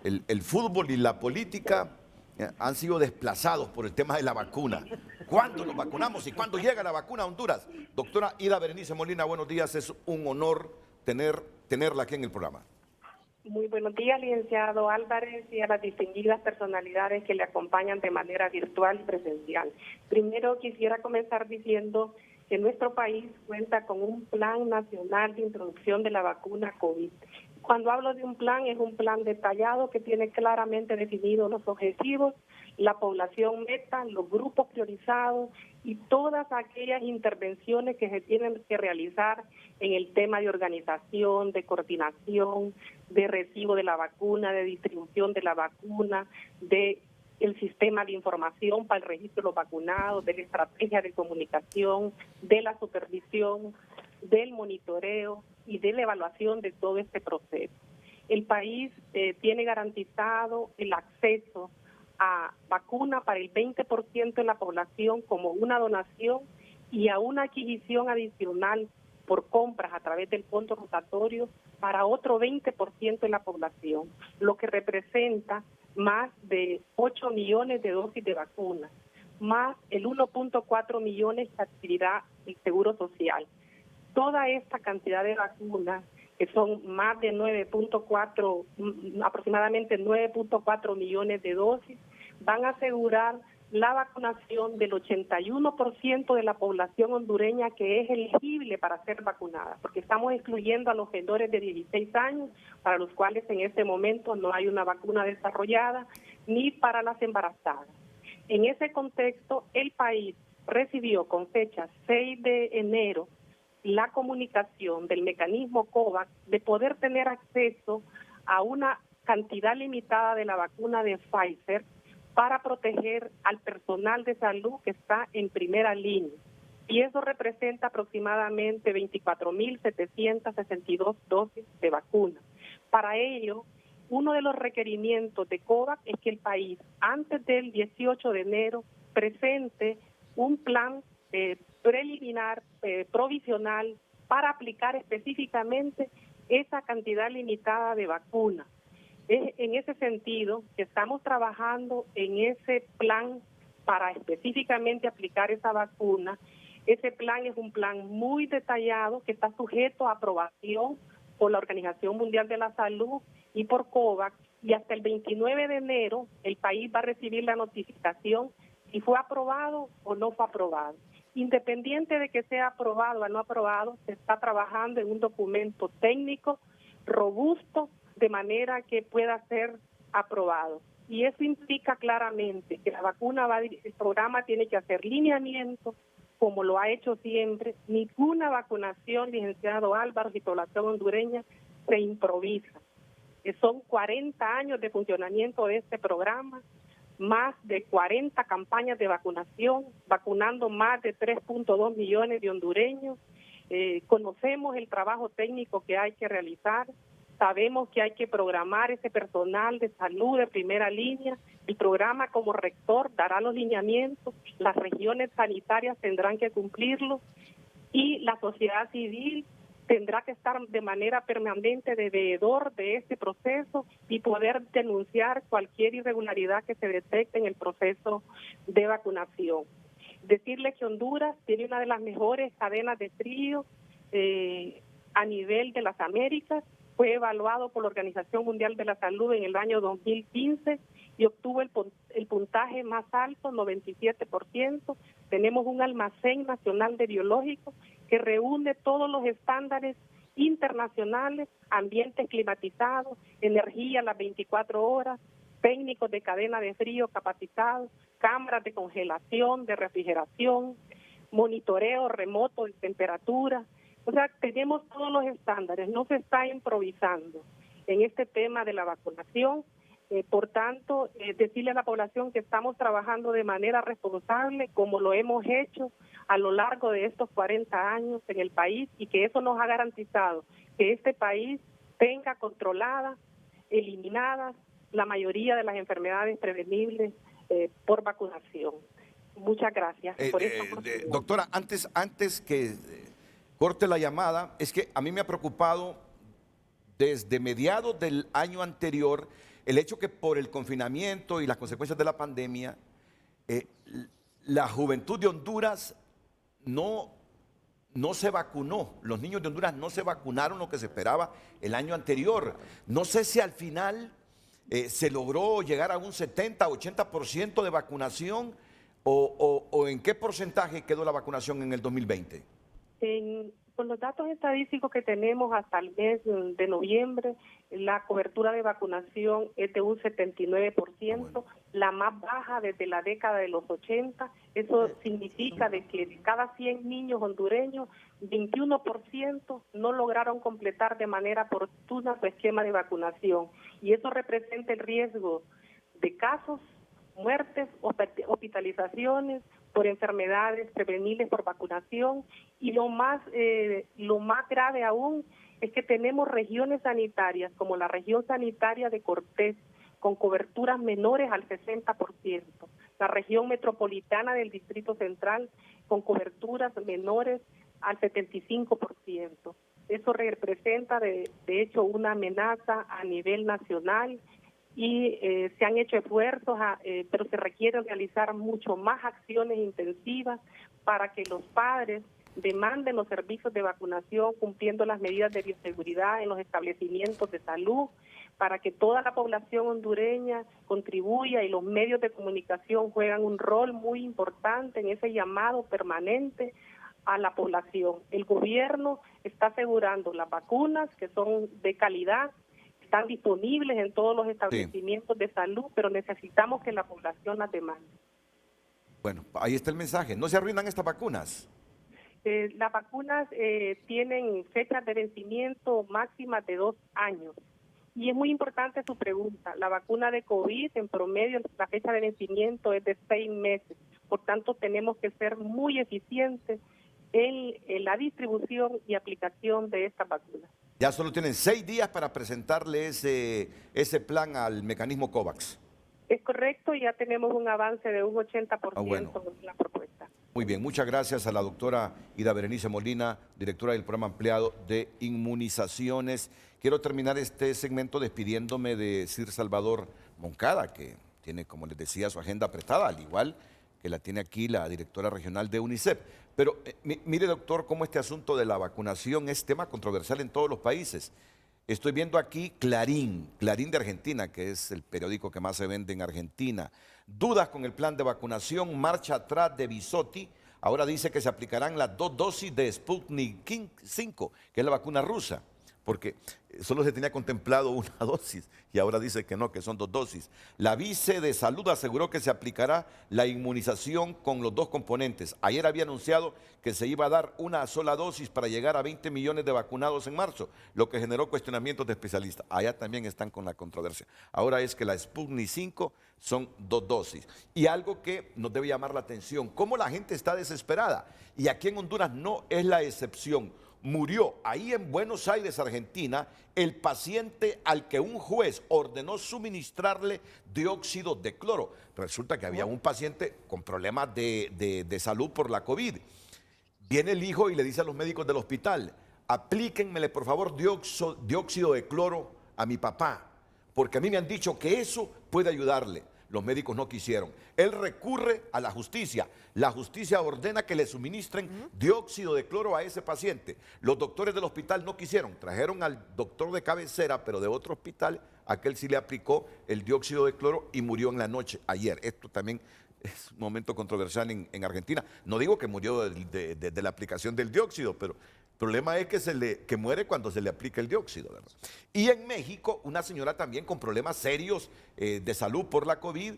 el fútbol y la política han sido desplazados por el tema de la vacuna. ¿Cuándo nos vacunamos y cuándo llega la vacuna a Honduras? Doctora Ida Berenice Molina, buenos días. Es un honor tenerla aquí en el programa. Muy buenos días, licenciado Álvarez, y a las distinguidas personalidades que le acompañan de manera virtual y presencial. Primero quisiera comenzar diciendo que nuestro país cuenta con un plan nacional de introducción de la vacuna COVID. Cuando hablo de un plan, es un plan detallado que tiene claramente definidos los objetivos, la población meta, los grupos priorizados y todas aquellas intervenciones que se tienen que realizar en el tema de organización, de coordinación, de recibo de la vacuna, de distribución de la vacuna, de el sistema de información para el registro de los vacunados, de la estrategia de comunicación, de la supervisión, del monitoreo y de la evaluación de todo este proceso. El país tiene garantizado el acceso a vacuna para el 20% de la población como una donación y a una adquisición adicional por compras a través del fondo rotatorio para otro 20% de la población, lo que representa más de 8 millones de dosis de vacunas, más el 1.4 millones que adquirirá el Seguro Social. Toda esta cantidad de vacunas, que son más de aproximadamente 9.4 millones de dosis, van a asegurar la vacunación del 81% de la población hondureña que es elegible para ser vacunada, porque estamos excluyendo a los menores de 16 años, para los cuales en este momento no hay una vacuna desarrollada, ni para las embarazadas. En ese contexto, el país recibió con fecha 6 de enero la comunicación del mecanismo COVAX de poder tener acceso a una cantidad limitada de la vacuna de Pfizer para proteger al personal de salud que está en primera línea. Y eso representa aproximadamente 24.762 dosis de vacuna. Para ello, uno de los requerimientos de COVAX es que el país, antes del 18 de enero, presente un plan preliminar, provisional, para aplicar específicamente esa cantidad limitada de vacunas. Es en ese sentido que estamos trabajando en ese plan para específicamente aplicar esa vacuna. Ese plan es un plan muy detallado que está sujeto a aprobación por la Organización Mundial de la Salud y por COVAX, y hasta el 29 de enero el país va a recibir la notificación si fue aprobado o no fue aprobado. Independiente de que sea aprobado o no aprobado, se está trabajando en un documento técnico robusto de manera que pueda ser aprobado. Y eso implica claramente que la vacuna el programa tiene que hacer lineamientos, como lo ha hecho siempre. Ninguna vacunación, licenciado Álvaro, y población hondureña se improvisa. Son 40 años de funcionamiento de este programa, más de 40 campañas de vacunación, vacunando más de 3.2 millones de hondureños. Conocemos el trabajo técnico que hay que realizar, sabemos que hay que programar ese personal de salud de primera línea. El programa como rector dará los lineamientos, las regiones sanitarias tendrán que cumplirlos y la sociedad civil tendrá que estar de manera permanente de veedor de este proceso y poder denunciar cualquier irregularidad que se detecte en el proceso de vacunación. Decirle que Honduras tiene una de las mejores cadenas de frío a nivel de las Américas. Fue evaluado por la Organización Mundial de la Salud en el año 2015 y obtuvo el puntaje más alto, 97%. Tenemos un almacén nacional de biológicos que reúne todos los estándares internacionales, ambientes climatizados, energía a las 24 horas, técnicos de cadena de frío capacitados, cámaras de congelación, de refrigeración, monitoreo remoto de temperatura. O sea, tenemos todos los estándares, no se está improvisando en este tema de la vacunación. Por tanto, decirle a la población que estamos trabajando de manera responsable, como lo hemos hecho a lo largo de estos 40 años en el país, y que eso nos ha garantizado que este país tenga controladas, eliminadas la mayoría de las enfermedades prevenibles por vacunación. Muchas gracias por esta oportunidad. Doctora, antes que corte la llamada, es que a mí me ha preocupado desde mediados del año anterior el hecho que por el confinamiento y las consecuencias de la pandemia, la juventud de Honduras no se vacunó. Los niños de Honduras no se vacunaron lo que se esperaba el año anterior. No sé si al final se logró llegar a un 70-80% de vacunación o en qué porcentaje quedó la vacunación en el 2020. Con los datos estadísticos que tenemos hasta el mes de noviembre, la cobertura de vacunación es de un 79%, la más baja desde la década de los 80. Eso significa de que de cada 100 niños hondureños, 21% no lograron completar de manera oportuna su esquema de vacunación. Y eso representa el riesgo de casos, muertes, hospitalizaciones por enfermedades prevenibles por vacunación, y lo más grave aún es que tenemos regiones sanitarias como la región sanitaria de Cortés con coberturas menores al 60%, la región metropolitana del Distrito Central con coberturas menores al 75%. Eso representa de hecho una amenaza a nivel nacional. Y se han hecho esfuerzos, pero se requiere realizar mucho más acciones intensivas para que los padres demanden los servicios de vacunación cumpliendo las medidas de bioseguridad en los establecimientos de salud, para que toda la población hondureña contribuya y los medios de comunicación juegan un rol muy importante en ese llamado permanente a la población. El gobierno está asegurando las vacunas que son de calidad, están disponibles en todos los establecimientos de salud, pero necesitamos que la población las demande. Bueno, ahí está el mensaje. ¿No se arruinan estas vacunas? Las vacunas tienen fechas de vencimiento máximas de 2 años Y es muy importante su pregunta. La vacuna de COVID, en promedio, la fecha de vencimiento es de 6 meses. Por tanto, tenemos que ser muy eficientes en la distribución y aplicación de esta vacuna. Ya solo tienen 6 días para presentarle ese plan al mecanismo COVAX. Es correcto, ya tenemos un avance de un 80% en la propuesta. Muy bien, muchas gracias a la doctora Ida Berenice Molina, directora del programa ampliado de inmunizaciones. Quiero terminar este segmento despidiéndome de Sir Salvador Moncada, que tiene, como les decía, su agenda apretada, al igual que la tiene aquí la directora regional de UNICEF. Pero mire, doctor, cómo este asunto de la vacunación es tema controversial en todos los países. Estoy viendo aquí Clarín de Argentina, que es el periódico que más se vende en Argentina. Dudas con el plan de vacunación, marcha atrás de Bisotti. Ahora dice que se aplicarán las 2 dosis de Sputnik 5, que es la vacuna rusa, porque solo se tenía contemplado una dosis y ahora dice que no, que son 2 dosis. La vice de Salud aseguró que se aplicará la inmunización con los 2 componentes. Ayer había anunciado que se iba a dar una sola dosis para llegar a 20 millones de vacunados en marzo, lo que generó cuestionamientos de especialistas. Allá también están con la controversia. Ahora es que la Sputnik 5 son 2 dosis. Y algo que nos debe llamar la atención, cómo la gente está desesperada. Y aquí en Honduras no es la excepción. Murió ahí en Buenos Aires, Argentina, el paciente al que un juez ordenó suministrarle dióxido de cloro. Resulta que había un paciente con problemas de salud por la COVID. Viene el hijo y le dice a los médicos del hospital, aplíquenmele por favor dióxido de cloro a mi papá, porque a mí me han dicho que eso puede ayudarle. Los médicos no quisieron. Él recurre a la justicia. La justicia ordena que le suministren dióxido de cloro a ese paciente. Los doctores del hospital no quisieron. Trajeron al doctor de cabecera, pero de otro hospital. Aquel sí le aplicó el dióxido de cloro y murió en la noche ayer. Esto también es un momento controversial en Argentina. No digo que murió de la aplicación del dióxido, pero el problema es que muere cuando se le aplica el dióxido, ¿verdad? Y en México, una señora también con problemas serios de salud por la COVID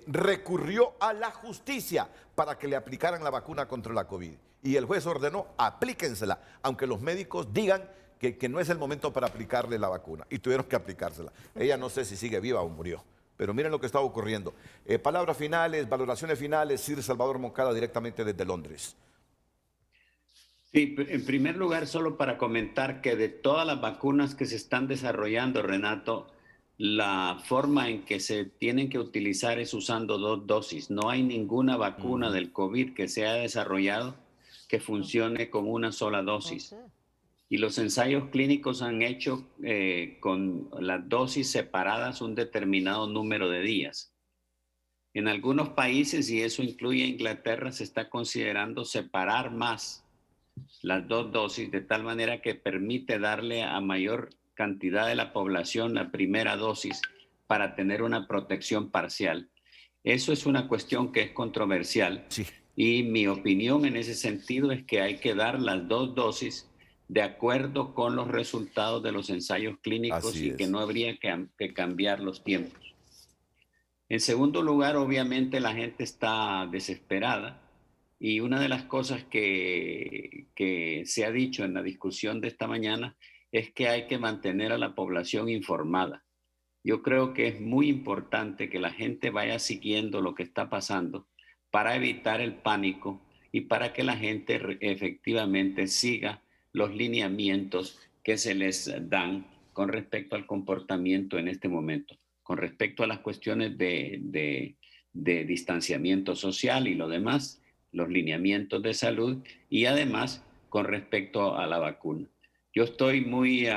recurrió a la justicia para que le aplicaran la vacuna contra la COVID. Y el juez ordenó, aplíquensela, aunque los médicos digan que no es el momento para aplicarle la vacuna. Y tuvieron que aplicársela. Ella no sé si sigue viva o murió. Pero miren lo que está ocurriendo. Palabras finales, valoraciones finales, Sir Salvador Moncada directamente desde Londres. Sí, en primer lugar, solo para comentar que de todas las vacunas que se están desarrollando, Renato, la forma en que se tienen que utilizar es usando 2 dosis. No hay ninguna vacuna del COVID que se haya desarrollado que funcione con una sola dosis. Y los ensayos clínicos han hecho con las dosis separadas un determinado número de días. En algunos países, y eso incluye a Inglaterra, se está considerando separar más las 2 dosis de tal manera que permite darle a mayor cantidad de la población la primera dosis para tener una protección parcial. Eso es una cuestión que es controversial. Sí. Y mi opinión en ese sentido es que hay que dar las 2 dosis de acuerdo con los resultados de los ensayos clínicos y que no habría que cambiar los tiempos. En segundo lugar, obviamente la gente está desesperada y una de las cosas que se ha dicho en la discusión de esta mañana es que hay que mantener a la población informada. Yo creo que es muy importante que la gente vaya siguiendo lo que está pasando para evitar el pánico y para que la gente efectivamente siga los lineamientos que se les dan con respecto al comportamiento en este momento, con respecto a las cuestiones de distanciamiento social y lo demás, los lineamientos de salud y además con respecto a la vacuna. Yo estoy muy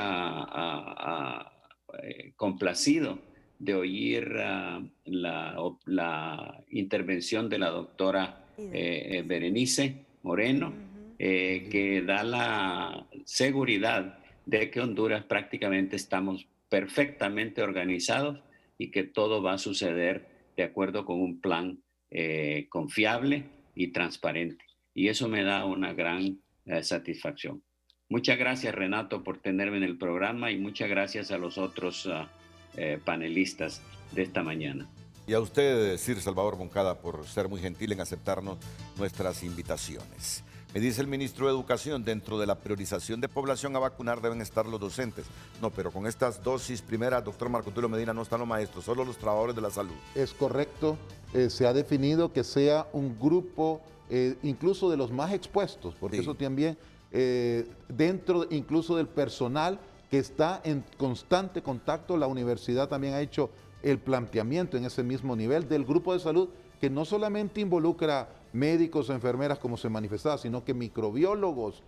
complacido de oír la intervención de la doctora Berenice Moreno, que da la seguridad de que Honduras prácticamente estamos perfectamente organizados y que todo va a suceder de acuerdo con un plan confiable y transparente. Y eso me da una gran satisfacción. Muchas gracias, Renato, por tenerme en el programa y muchas gracias a los otros panelistas de esta mañana. Y a usted, Sir Salvador Moncada, por ser muy gentil en aceptarnos nuestras invitaciones. Me dice el ministro de Educación, dentro de la priorización de población a vacunar deben estar los docentes. No, pero con estas dosis primeras, doctor Marcotulio Medina, no están los maestros, solo los trabajadores de la salud. Es correcto, se ha definido que sea un grupo incluso de los más expuestos, porque Sí. eso también dentro incluso del personal que está en constante contacto, la universidad también ha hecho el planteamiento en ese mismo nivel del grupo de salud que no solamente involucra médicos o enfermeras como se manifestaba, sino que microbiólogos,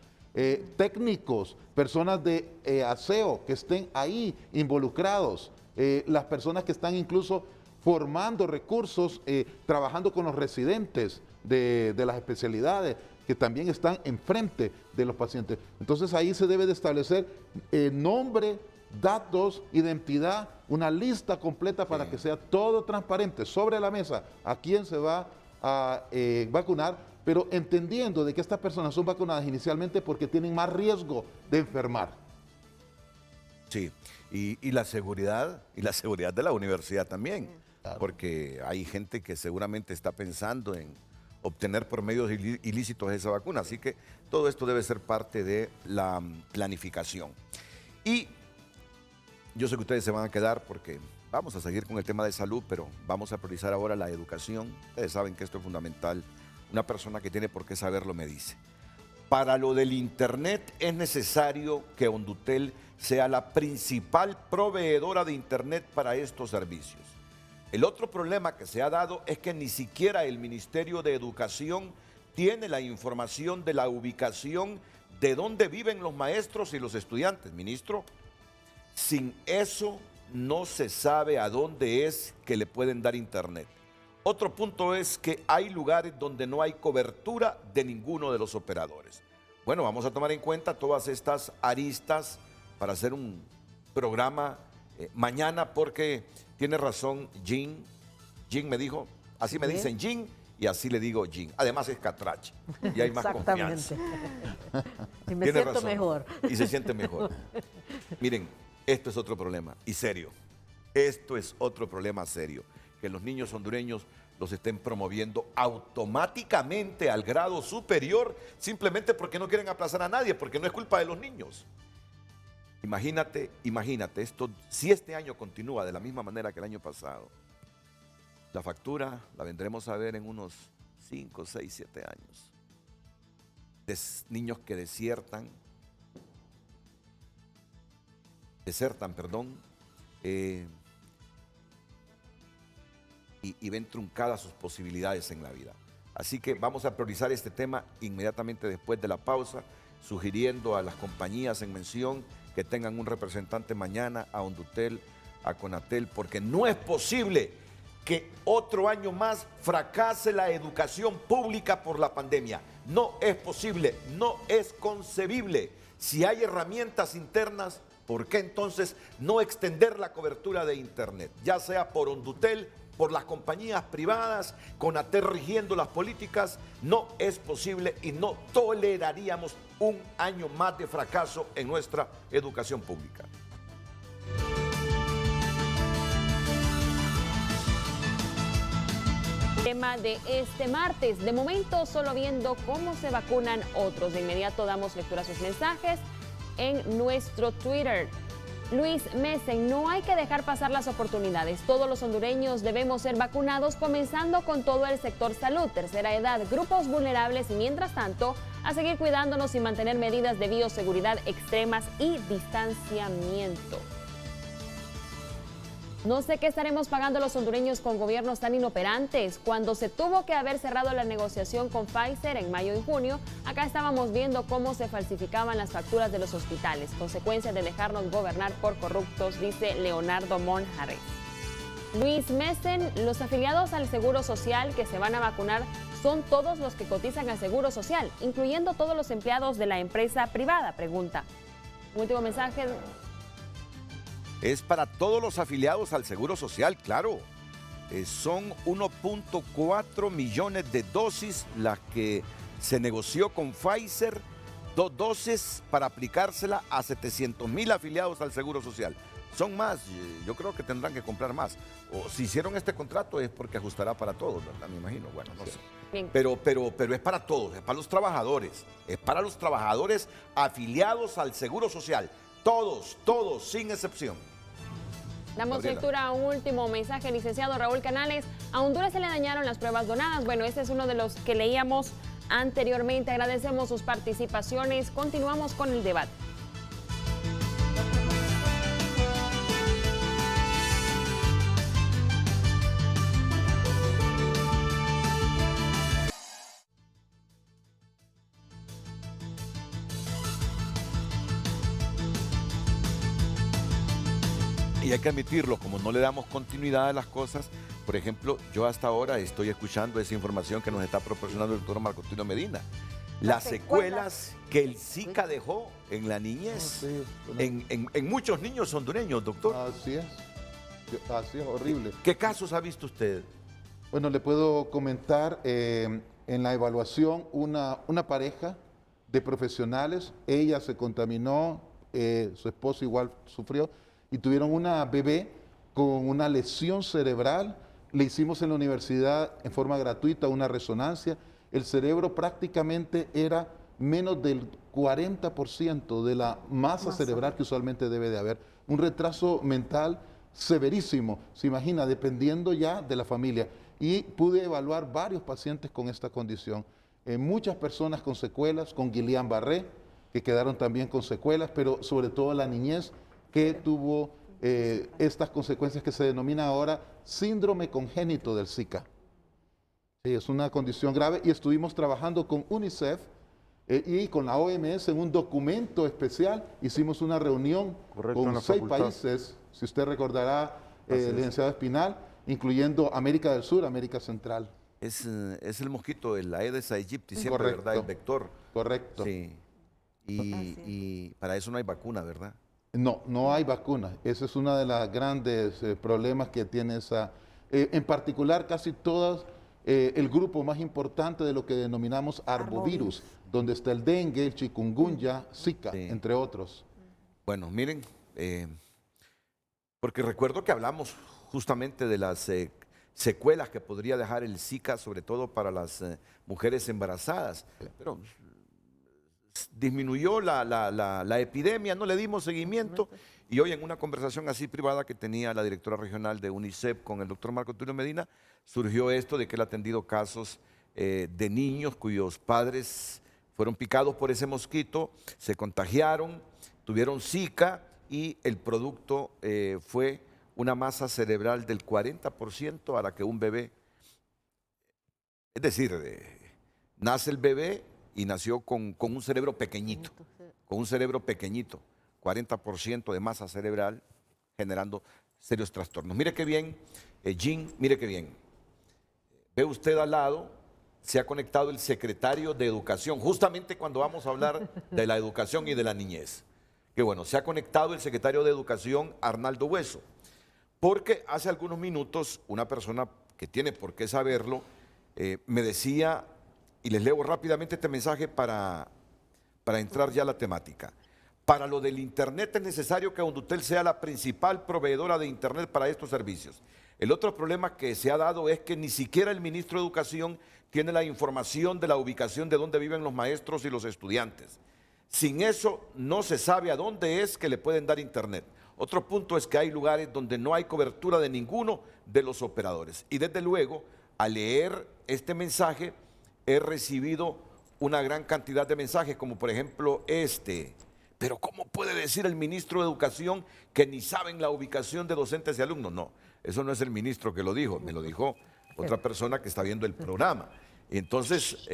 técnicos, personas de aseo que estén ahí involucrados, las personas que están incluso formando recursos, trabajando con los residentes de las especialidades, que también están enfrente de los pacientes. Entonces ahí se debe de establecer nombre, datos, identidad, una lista completa para que sea todo transparente sobre la mesa a quién se va a vacunar, pero entendiendo de que estas personas son vacunadas inicialmente porque tienen más riesgo de enfermar. Sí, y la seguridad de la universidad también, porque hay gente que seguramente está pensando en obtener por medios ilícitos esa vacuna, así que todo esto debe ser parte de la planificación. Y yo sé que ustedes se van a quedar porque vamos a seguir con el tema de salud, pero vamos a priorizar ahora la educación. Ustedes saben que esto es fundamental. Una persona que tiene por qué saberlo me dice: para lo del Internet es necesario que Hondutel sea la principal proveedora de Internet para estos servicios. El otro problema que se ha dado es que ni siquiera el Ministerio de Educación tiene la información de la ubicación de dónde viven los maestros y los estudiantes. Ministro, sin eso no se sabe a dónde es que le pueden dar Internet. Otro punto es que hay lugares donde no hay cobertura de ninguno de los operadores. Bueno, vamos a tomar en cuenta todas estas aristas para hacer un programa mañana, porque tiene razón Jean me dijo, así me dicen Jean y así le digo Jean. Además es catrache y hay más confianza. Y me siento mejor. Y se siente mejor. Miren, esto es otro problema y serio. Esto es otro problema serio, que los niños hondureños los estén promoviendo automáticamente al grado superior simplemente porque no quieren aplazar a nadie, porque no es culpa de los niños. Imagínate, esto, si este año continúa de la misma manera que el año pasado, la factura la vendremos a ver en unos 5, 6, 7 años. De niños que desertan, y ven truncadas sus posibilidades en la vida. Así que vamos a priorizar este tema inmediatamente después de la pausa, sugiriendo a las compañías en mención que tengan un representante mañana, a Hondutel, a Conatel, porque no es posible que otro año más fracase la educación pública por la pandemia. No es posible, no es concebible. Si hay herramientas internas, ¿por qué entonces no extender la cobertura de Internet? Ya sea por Hondutel, por las compañías privadas, Conatel rigiendo las políticas, no es posible y no toleraríamos un año más de fracaso en nuestra educación pública. Tema de este martes. De momento, solo viendo cómo se vacunan otros. De inmediato damos lectura a sus mensajes en nuestro Twitter. Luis Mesen, no hay que dejar pasar las oportunidades. Todos los hondureños debemos ser vacunados, comenzando con todo el sector salud, tercera edad, grupos vulnerables y mientras tanto a seguir cuidándonos y mantener medidas de bioseguridad extremas y distanciamiento. No sé qué estaremos pagando los hondureños con gobiernos tan inoperantes. Cuando se tuvo que haber cerrado la negociación con Pfizer en mayo y junio, acá estábamos viendo cómo se falsificaban las facturas de los hospitales, consecuencia de dejarnos gobernar por corruptos, dice Leonardo Monjares. Luis Mesen, los afiliados al Seguro Social que se van a vacunar son todos los que cotizan al Seguro Social, incluyendo todos los empleados de la empresa privada, pregunta. Último mensaje. Es para todos los afiliados al Seguro Social, claro. Son 1.4 millones de dosis las que se negoció con Pfizer, 2 dosis para aplicársela a 700,000 afiliados al Seguro Social. son más, yo creo que tendrán que comprar más. O si hicieron este contrato es porque ajustará para todos, ¿verdad? Me imagino, bueno, no sé. Bien. Pero es para todos, es para los trabajadores, afiliados al Seguro Social. Todos, sin excepción. Damos Gabriela. lectura a un último mensaje, licenciado Raúl Canales. A Honduras se le dañaron las pruebas donadas. Bueno, este es uno de los que leíamos anteriormente. Agradecemos sus participaciones. Continuamos con el debate. Y hay que admitirlo, como no le damos continuidad a las cosas, por ejemplo, yo hasta ahora estoy escuchando esa información que nos está proporcionando el doctor Marcotulio Medina. Las secuelas que el Zika dejó en la niñez, en muchos niños hondureños, doctor. Así es, horrible. ¿Qué casos ha visto usted? Bueno, le puedo comentar, en la evaluación, una pareja de profesionales, ella se contaminó, su esposo igual sufrió, y tuvieron una bebé con una lesión cerebral. Le hicimos en la universidad en forma gratuita una resonancia. El cerebro prácticamente era menos del 40% de la masa cerebral que usualmente debe de haber. Un retraso mental severísimo, se imagina, dependiendo ya de la familia. Y pude evaluar varios pacientes con esta condición. Muchas personas con secuelas, con Guillain-Barré, que quedaron también con secuelas, pero sobre todo la niñez, que tuvo estas consecuencias que se denomina ahora síndrome congénito del Zika. Sí, es una condición grave y estuvimos trabajando con UNICEF y con la OMS en un documento especial. Hicimos una reunión con 6 países, si usted recordará, licenciado Espinal, incluyendo América del Sur, América Central. Es el mosquito, el Aedes aegypti, siempre, Correcto. ¿verdad? El vector. Correcto. Sí. Y para eso no hay vacuna, ¿verdad? No hay vacuna. Ese es uno de los grandes problemas que tiene esa. En particular, casi todas, el grupo más importante de lo que denominamos arbovirus, donde está el dengue, el chikungunya, Zika, entre otros. Bueno, miren, porque recuerdo que hablamos justamente de las secuelas que podría dejar el Zika, sobre todo para las mujeres embarazadas. Pero disminuyó la epidemia, no le dimos seguimiento, y hoy en una conversación así privada que tenía la directora regional de UNICEF con el doctor Marcotulio Medina, surgió esto de que él ha atendido casos de niños cuyos padres fueron picados por ese mosquito, se contagiaron, tuvieron Zika y el producto fue una masa cerebral del 40% a la que un bebé, es decir, nace el bebé y nació con un cerebro pequeñito, 40% de masa cerebral, generando serios trastornos. Mire qué bien, Jean, mire qué bien. Ve usted al lado, se ha conectado el secretario de Educación, justamente cuando vamos a hablar de la educación y de la niñez. Que bueno, se ha conectado el secretario de Educación, Arnaldo Hueso, porque hace algunos minutos una persona que tiene por qué saberlo, me decía, y les leo rápidamente este mensaje para entrar ya a la temática. Para lo del Internet es necesario que Hondutel sea la principal proveedora de Internet para estos servicios. El otro problema que se ha dado es que ni siquiera el ministro de Educación tiene la información de la ubicación de dónde viven los maestros y los estudiantes. Sin eso no se sabe a dónde es que le pueden dar Internet. Otro punto es que hay lugares donde no hay cobertura de ninguno de los operadores. Y desde luego, al leer este mensaje, he recibido una gran cantidad de mensajes, como por ejemplo este. Pero ¿cómo puede decir el ministro de Educación que ni saben la ubicación de docentes y alumnos? No, eso no es el ministro que lo dijo, me lo dijo otra persona que está viendo el programa. Entonces,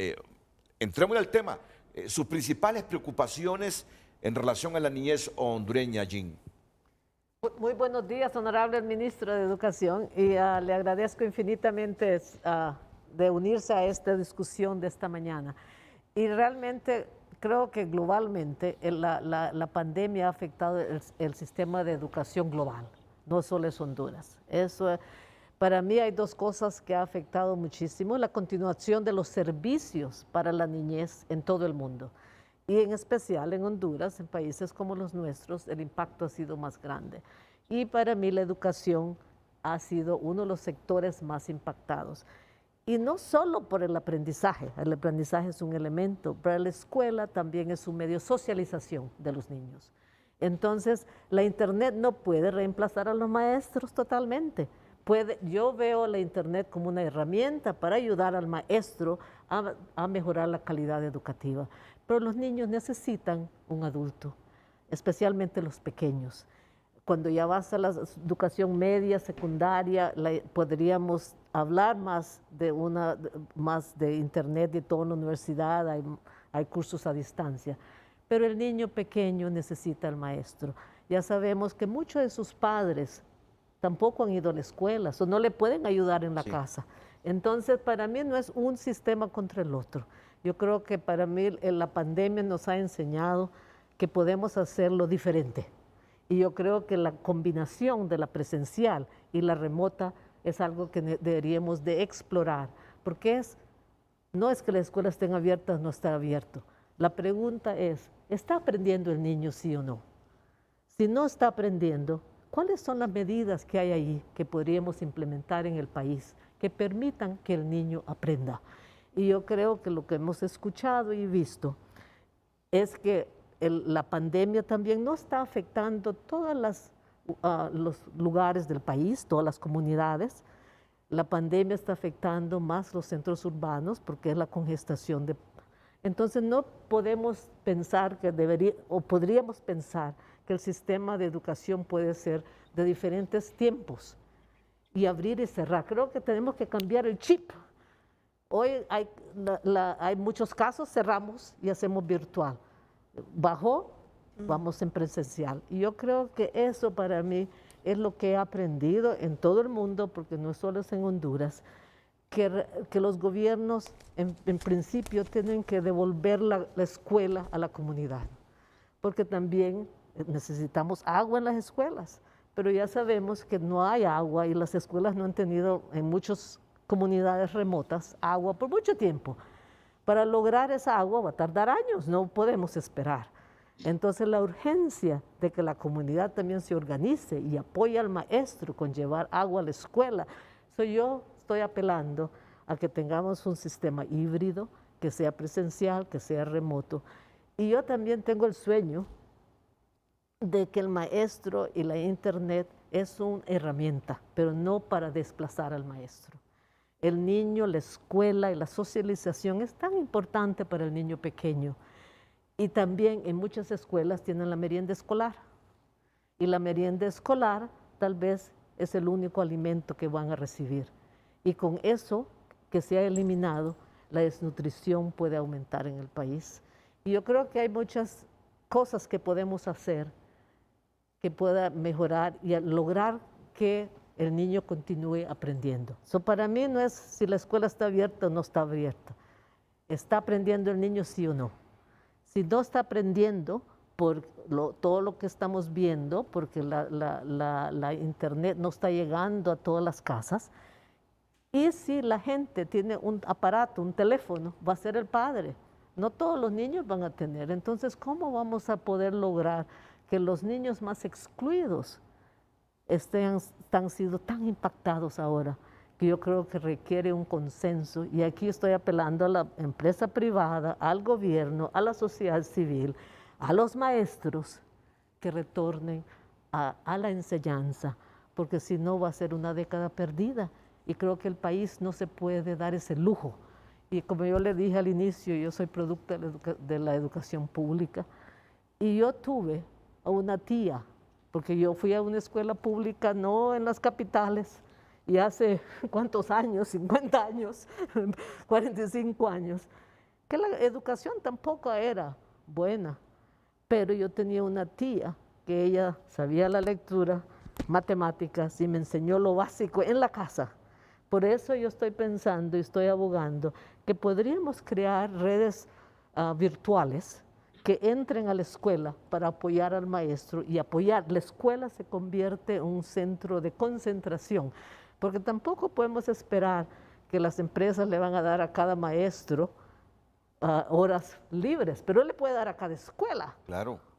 entremos al tema. Sus principales preocupaciones en relación a la niñez hondureña, Jean. Muy buenos días, honorable ministro de Educación, y le agradezco infinitamente de unirse a esta discusión de esta mañana. Y realmente creo que globalmente la pandemia ha afectado el sistema de educación global, no solo es Honduras. Eso, para mí hay dos cosas que ha afectado muchísimo: la continuación de los servicios para la niñez en todo el mundo. Y en especial en Honduras, en países como los nuestros, el impacto ha sido más grande. Y para mí la educación ha sido uno de los sectores más impactados. Y no solo por el aprendizaje es un elemento, pero la escuela también es un medio de socialización de los niños. Entonces, la Internet no puede reemplazar a los maestros totalmente. Yo veo la Internet como una herramienta para ayudar al maestro a mejorar la calidad educativa. Pero los niños necesitan un adulto, especialmente los pequeños. Cuando ya vas a la educación media, secundaria, podríamos hablar más de Internet y toda la universidad, hay cursos a distancia. Pero el niño pequeño necesita al maestro. Ya sabemos que muchos de sus padres tampoco han ido a la escuela, o no le pueden ayudar en la casa. Entonces, para mí no es un sistema contra el otro. Yo creo que para mí la pandemia nos ha enseñado que podemos hacerlo diferente. Y yo creo que la combinación de la presencial y la remota es algo que deberíamos de explorar, porque no es que las escuelas estén abiertas, no está abierto. La pregunta es, ¿está aprendiendo el niño sí o no? Si no está aprendiendo, ¿cuáles son las medidas que hay ahí que podríamos implementar en el país que permitan que el niño aprenda? Y yo creo que lo que hemos escuchado y visto es que la pandemia también no está afectando todos los lugares del país, todas las comunidades. La pandemia está afectando más los centros urbanos porque es la congestación de... Entonces no podemos pensar podríamos pensar que el sistema de educación puede ser de diferentes tiempos y abrir y cerrar. Creo que tenemos que cambiar el chip. Hoy hay muchos casos, cerramos y hacemos virtual. Bajó, vamos en presencial. Y yo creo que eso para mí es lo que he aprendido en todo el mundo, porque no solo es en Honduras, que los gobiernos en principio tienen que devolver la escuela a la comunidad, porque también necesitamos agua en las escuelas, pero ya sabemos que no hay agua y las escuelas no han tenido en muchas comunidades remotas agua por mucho tiempo. Para lograr esa agua va a tardar años, no podemos esperar. Entonces la urgencia de que la comunidad también se organice y apoye al maestro con llevar agua a la escuela. Yo estoy apelando a que tengamos un sistema híbrido, que sea presencial, que sea remoto. Y yo también tengo el sueño de que el maestro y la Internet es una herramienta, pero no para desplazar al maestro. El niño, la escuela y la socialización es tan importante para el niño pequeño. Y también en muchas escuelas tienen la merienda escolar. Y la merienda escolar tal vez es el único alimento que van a recibir. Y con eso que se ha eliminado, la desnutrición puede aumentar en el país. Y yo creo que hay muchas cosas que podemos hacer que pueda mejorar y lograr que el niño continúe aprendiendo. Para mí no es si la escuela está abierta o no está abierta. ¿Está aprendiendo el niño sí o no? Si no está aprendiendo por todo lo que estamos viendo, porque la Internet no está llegando a todas las casas, y si la gente tiene un aparato, un teléfono, va a ser el padre. No todos los niños van a tener. Entonces, ¿cómo vamos a poder lograr que los niños más excluidos han sido tan impactados ahora, que yo creo que requiere un consenso? Y aquí estoy apelando a la empresa privada, al gobierno, a la sociedad civil, a los maestros, que retornen a la enseñanza, porque si no va a ser una década perdida. Y creo que el país no se puede dar ese lujo. Y como yo le dije al inicio, yo soy producto de la educación pública, y yo tuve a una tía, porque yo fui a una escuela pública, no en las capitales, y hace ¿cuántos años? 50 años, 45 años, que la educación tampoco era buena, pero yo tenía una tía que ella sabía la lectura, matemáticas, y me enseñó lo básico en la casa. Por eso yo estoy pensando y estoy abogando que podríamos crear redes virtuales que entren a la escuela para apoyar al maestro y apoyar. La escuela se convierte en un centro de concentración, porque tampoco podemos esperar que las empresas le van a dar a cada maestro horas libres, pero él le puede dar a cada escuela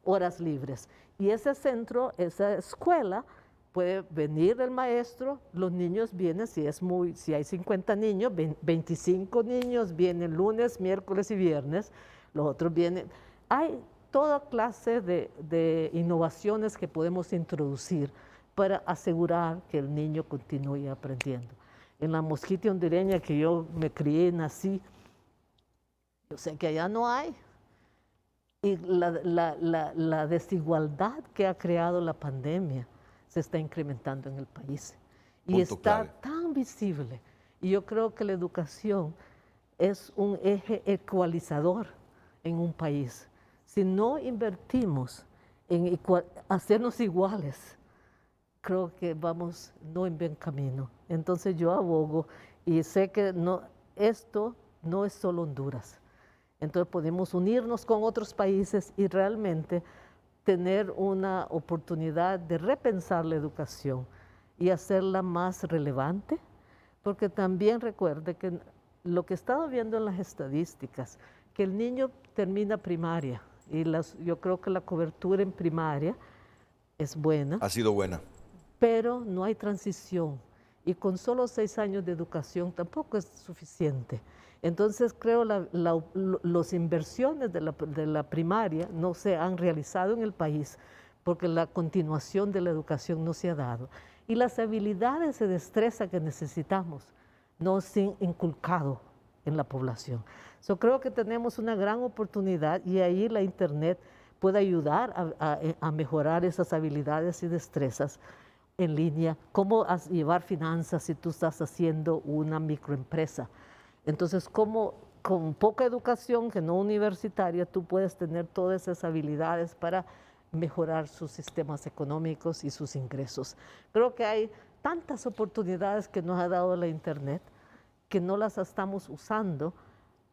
horas libres. Y ese centro, esa escuela, puede venir el maestro, los niños vienen, si hay 50 niños, 25 niños vienen lunes, miércoles y viernes, los otros vienen. Hay toda clase de innovaciones que podemos introducir para asegurar que el niño continúe aprendiendo. En la Mosquita hondureña que yo me crié y nací, yo sé que allá no hay. Y la desigualdad que ha creado la pandemia se está incrementando en el país. Y Punto está clave. tan visible. Y yo creo que la educación es un eje ecualizador en un país. Si no invertimos en hacernos iguales, creo que vamos no en buen camino. Entonces yo abogo y sé que esto no es solo Honduras. Entonces podemos unirnos con otros países y realmente tener una oportunidad de repensar la educación y hacerla más relevante, porque también recuerde que lo que he estado viendo en las estadísticas, que el niño termina primaria y yo creo que la cobertura en primaria es buena. Ha sido buena. Pero no hay transición y con solo 6 años de educación tampoco es suficiente. Entonces creo las inversiones de la primaria no se han realizado en el país porque la continuación de la educación no se ha dado. Y las habilidades de destreza que necesitamos no se han inculcado en la población. So, creo que tenemos una gran oportunidad y ahí la Internet puede ayudar a mejorar esas habilidades y destrezas en línea, cómo llevar finanzas si tú estás haciendo una microempresa. Entonces, cómo con poca educación, que no universitaria, tú puedes tener todas esas habilidades para mejorar sus sistemas económicos y sus ingresos. Creo que hay tantas oportunidades que nos ha dado la Internet que no las estamos usando,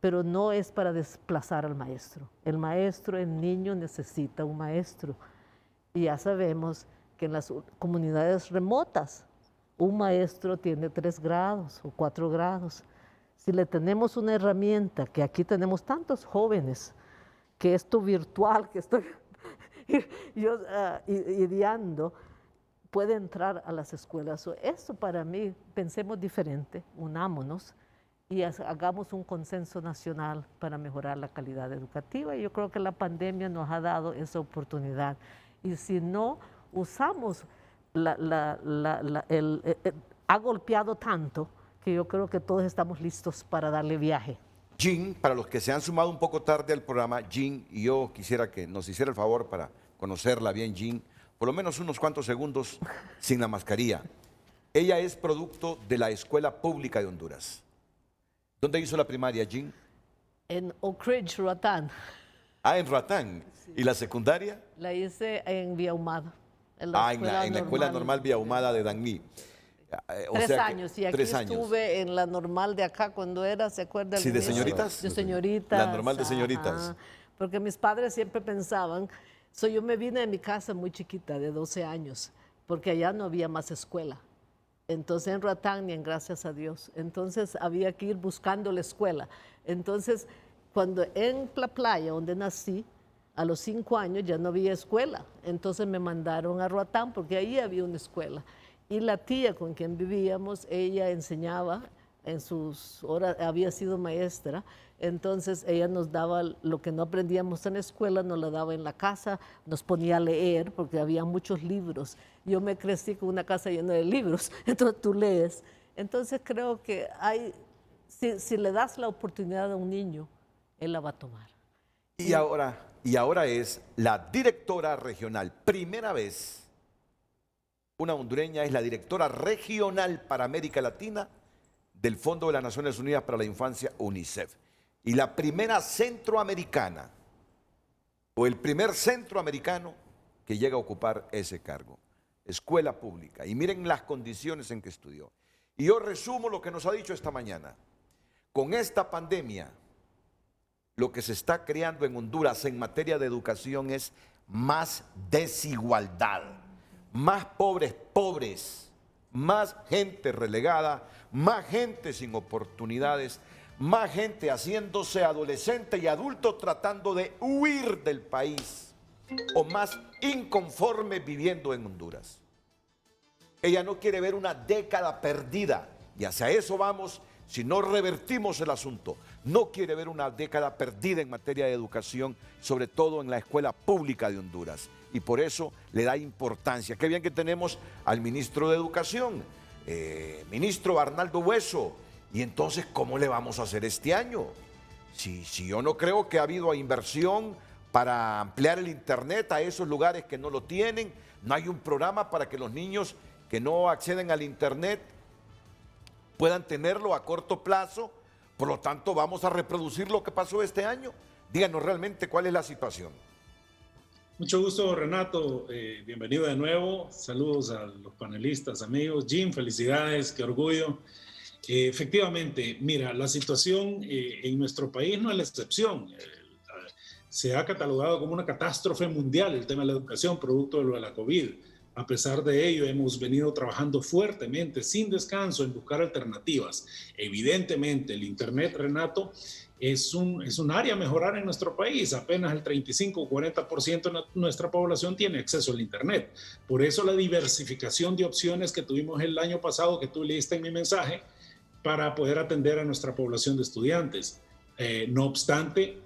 pero no es para desplazar al maestro. El niño necesita un maestro. Y ya sabemos que en las comunidades remotas un maestro tiene 3 grados o 4 grados. Si le tenemos una herramienta, que aquí tenemos tantos jóvenes, que esto virtual que estoy yo ideando, puede entrar a las escuelas. Eso para mí, pensemos diferente, unámonos y hagamos un consenso nacional para mejorar la calidad educativa. Y yo creo que la pandemia nos ha dado esa oportunidad. Y si no usamos, ha golpeado tanto que yo creo que todos estamos listos para darle viaje. Jean, para los que se han sumado un poco tarde al programa, Jean, y yo quisiera que nos hiciera el favor para conocerla bien, Jean, por lo menos unos cuantos segundos sin la mascarilla. Ella es producto de la Escuela Pública de Honduras. ¿Dónde hizo la primaria, Jean? En Oak Ridge, Roatán. Ah, en Roatán. Sí. ¿Y la secundaria? La hice en Vía Ahumada. En la Escuela Normal Vía Ahumada de Dangmí. 3 años, y aquí estuve en la normal de acá cuando era, ¿se acuerda? Sí, de señoritas. De señoritas. La normal de señoritas. Ajá, porque mis padres siempre pensaban, yo me vine de mi casa muy chiquita, de 12 años, porque allá no había más escuela. Entonces en Roatán, gracias a Dios. Entonces había que ir buscando la escuela. Entonces, cuando en la playa donde nací, a los 5 años ya no había escuela. Entonces me mandaron a Roatán porque ahí había una escuela. Y la tía con quien vivíamos, ella enseñaba, en sus horas, había sido maestra, entonces ella nos daba lo que no aprendíamos en la escuela, nos lo daba en la casa, nos ponía a leer porque había muchos libros. Yo me crecí con una casa llena de libros, entonces tú lees. Entonces creo que si le das la oportunidad a un niño, él la va a tomar. Y ahora es la directora regional, primera vez. Una hondureña es la directora regional para América Latina del Fondo de las Naciones Unidas para la Infancia, UNICEF. Y la primera centroamericana, o el primer centroamericano que llega a ocupar ese cargo. Escuela pública. Y miren las condiciones en que estudió. Y yo resumo lo que nos ha dicho esta mañana. Con esta pandemia, lo que se está creando en Honduras en materia de educación es más desigualdad. Más pobres, más gente relegada, más gente sin oportunidades, más gente haciéndose adolescente y adulto tratando de huir del país o más inconformes viviendo en Honduras. Ella no quiere ver una década perdida. Y hacia eso vamos si no revertimos el asunto. No quiere ver una década perdida en materia de educación, sobre todo en la escuela pública de Honduras. Y por eso le da importancia. Qué bien que tenemos al ministro de Educación, ministro Arnaldo Hueso. Y entonces, ¿cómo le vamos a hacer este año? Si yo no creo que ha habido inversión para ampliar el internet a esos lugares que no lo tienen, no hay un programa para que los niños que no acceden al internet puedan tenerlo a corto plazo. Por lo tanto, vamos a reproducir lo que pasó este año. Díganos realmente cuál es la situación. Mucho gusto, Renato. Bienvenido de nuevo. Saludos a los panelistas, amigos. Jim, felicidades, qué orgullo. Efectivamente, mira, la situación en nuestro país no es la excepción. Se ha catalogado como una catástrofe mundial el tema de la educación, producto de lo de la COVID. A pesar de ello, hemos venido trabajando fuertemente, sin descanso, en buscar alternativas. Evidentemente, el Internet, Renato, es un área a mejorar en nuestro país. Apenas el 35 o 40% de nuestra población tiene acceso al Internet. Por eso la diversificación de opciones que tuvimos el año pasado, que tú leíste en mi mensaje, para poder atender a nuestra población de estudiantes. No obstante,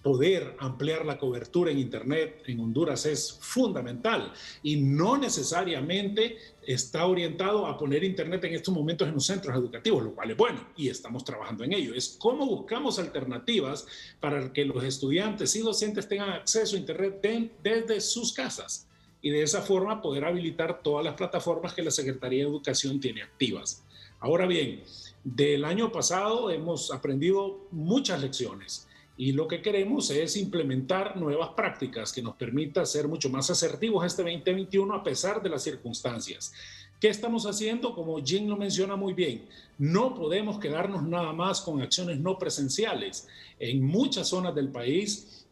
poder ampliar la cobertura en Internet en Honduras es fundamental y no necesariamente está orientado a poner Internet en estos momentos en los centros educativos, lo cual es bueno y estamos trabajando en ello. Es cómo buscamos alternativas para que los estudiantes y docentes tengan acceso a Internet desde sus casas y de esa forma poder habilitar todas las plataformas que la Secretaría de Educación tiene activas. Ahora bien, del año pasado hemos aprendido muchas lecciones. Y lo que queremos es implementar nuevas prácticas que nos permita ser mucho más asertivos este 2021 a pesar de las circunstancias. ¿Qué estamos haciendo? Como Jim lo menciona muy bien, no podemos quedarnos nada más con acciones no presenciales. En muchas zonas del país,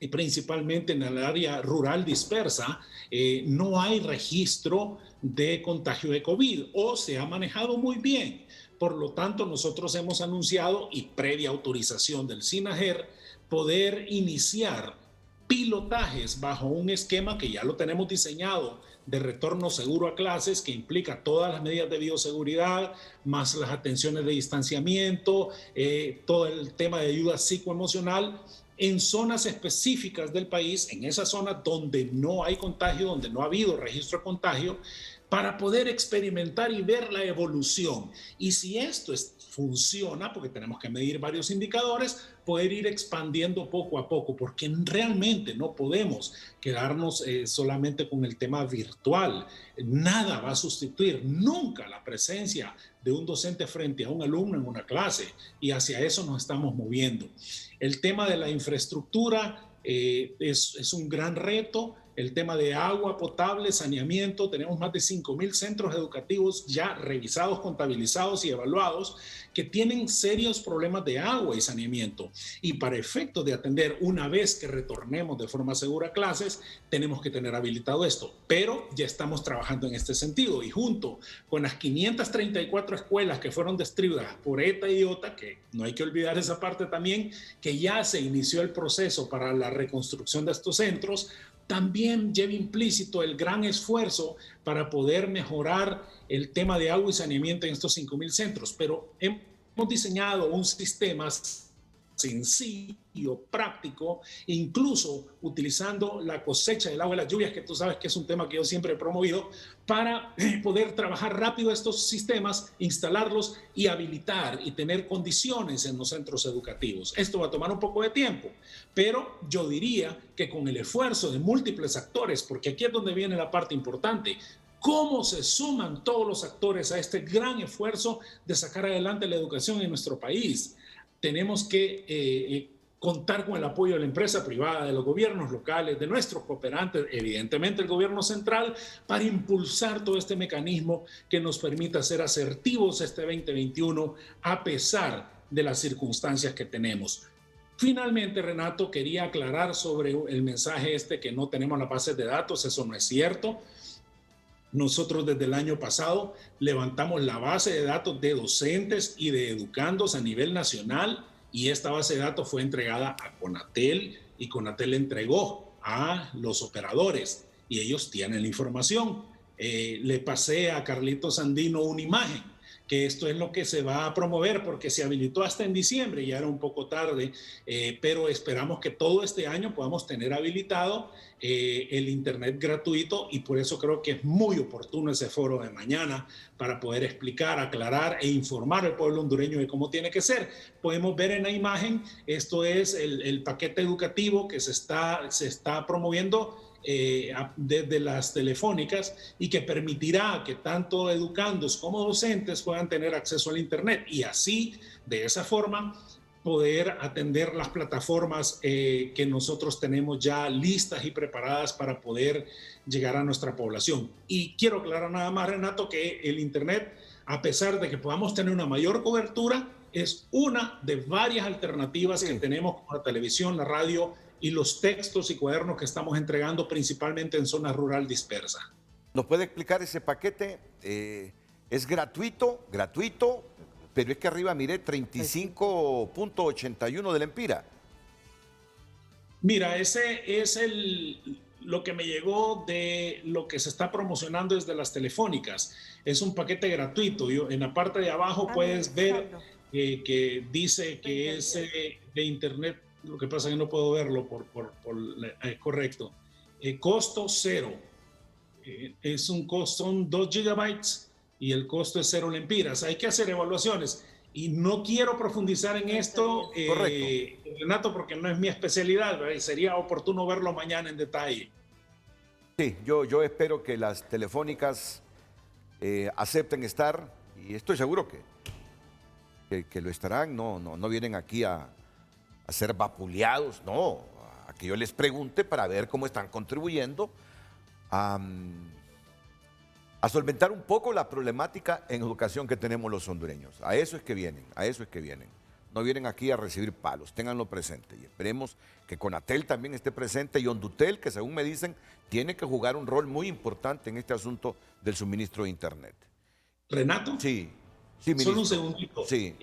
y principalmente en el área rural dispersa, no hay registro de contagio de COVID o se ha manejado muy bien. Por lo tanto, nosotros hemos anunciado, y previa autorización del SINAGER, poder iniciar pilotajes bajo un esquema que ya lo tenemos diseñado de retorno seguro a clases, que implica todas las medidas de bioseguridad, más las atenciones de distanciamiento, todo el tema de ayuda psicoemocional, en zonas específicas del país, en esas zonas donde no hay contagio, donde no ha habido registro de contagio, para poder experimentar y ver la evolución. Y si esto funciona, porque tenemos que medir varios indicadores, poder ir expandiendo poco a poco, porque realmente no podemos quedarnos solamente con el tema virtual. Nada va a sustituir nunca la presencia de un docente frente a un alumno en una clase, y hacia eso nos estamos moviendo. El tema de la infraestructura es un gran reto. El tema de agua potable, saneamiento, tenemos más de 5,000 centros educativos ya revisados, contabilizados y evaluados que tienen serios problemas de agua y saneamiento. Y para efectos de atender una vez que retornemos de forma segura a clases, tenemos que tener habilitado esto. Pero ya estamos trabajando en este sentido y junto con las 534 escuelas que fueron destruidas por ETA y IOTA, que no hay que olvidar esa parte también, que ya se inició el proceso para la reconstrucción de estos centros, también lleva implícito el gran esfuerzo para poder mejorar el tema de agua y saneamiento en estos 5,000 centros. Pero hemos diseñado un sistema sencillo, práctico, incluso utilizando la cosecha del agua y las lluvias, que tú sabes que es un tema que yo siempre he promovido, para poder trabajar rápido estos sistemas, instalarlos y habilitar y tener condiciones en los centros educativos. Esto va a tomar un poco de tiempo, pero yo diría que con el esfuerzo de múltiples actores, porque aquí es donde viene la parte importante, cómo se suman todos los actores a este gran esfuerzo de sacar adelante la educación en nuestro país. Tenemos que contar con el apoyo de la empresa privada, de los gobiernos locales, de nuestros cooperantes, evidentemente el gobierno central, para impulsar todo este mecanismo que nos permita ser asertivos este 2021 a pesar de las circunstancias que tenemos. Finalmente, Renato, quería aclarar sobre el mensaje que no tenemos las bases de datos. Eso no es cierto. Nosotros desde el año pasado levantamos la base de datos de docentes y de educandos a nivel nacional y esta base de datos fue entregada a CONATEL y CONATEL entregó a los operadores y ellos tienen la información. Le pasé a Carlitos Andino una imagen, que esto es lo que se va a promover porque se habilitó hasta en diciembre, ya era un poco tarde, pero esperamos que todo este año podamos tener habilitado el Internet gratuito, y por eso creo que es muy oportuno ese foro de mañana para poder explicar, aclarar e informar al pueblo hondureño de cómo tiene que ser. Podemos ver en la imagen, esto es el paquete educativo que se está promoviendo desde las telefónicas, y que permitirá que tanto educandos como docentes puedan tener acceso al Internet, y así, de esa forma, poder atender las plataformas que nosotros tenemos ya listas y preparadas para poder llegar a nuestra población. Y quiero aclarar nada más, Renato, que el Internet, a pesar de que podamos tener una mayor cobertura, es una de varias alternativas que tenemos con la televisión, la radio y los textos y cuadernos que estamos entregando principalmente en zonas rural dispersas. ¿Nos puede explicar ese paquete? ¿Es gratuito, pero es que arriba miré 35.81 del Empira? Mira, ese es lo que me llegó de lo que se está promocionando desde las telefónicas. Es un paquete gratuito. En la parte de abajo puedes ver que dice que es de Internet. Lo que pasa es que no puedo verlo correcto. Costo cero. Son 2 gigabytes y el costo es 0 lempiras. Hay que hacer evaluaciones y no quiero profundizar en esto, Renato, porque no es mi especialidad, ¿verdad? Y sería oportuno verlo mañana en detalle. Sí, yo espero que las telefónicas acepten estar, y estoy seguro que lo estarán. No vienen aquí a ser vapuleados, no, a que yo les pregunte para ver cómo están contribuyendo a solventar un poco la problemática en educación que tenemos los hondureños. A eso es que vienen. No vienen aquí a recibir palos, ténganlo presente, y esperemos que Conatel también esté presente, y Hondutel, que según me dicen, tiene que jugar un rol muy importante en este asunto del suministro de Internet. ¿Renato? Sí. Solo un segundito. Sí.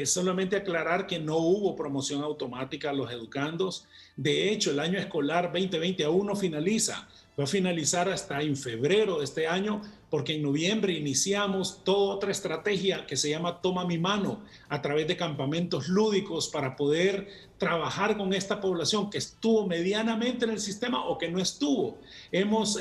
Solamente aclarar que no hubo promoción automática a los educandos. De hecho, el año escolar 2020 aún no finaliza. Va a finalizar hasta en febrero de este año, porque en noviembre iniciamos toda otra estrategia que se llama Toma mi mano, a través de campamentos lúdicos para poder trabajar con esta población que estuvo medianamente en el sistema o que no estuvo. Hemos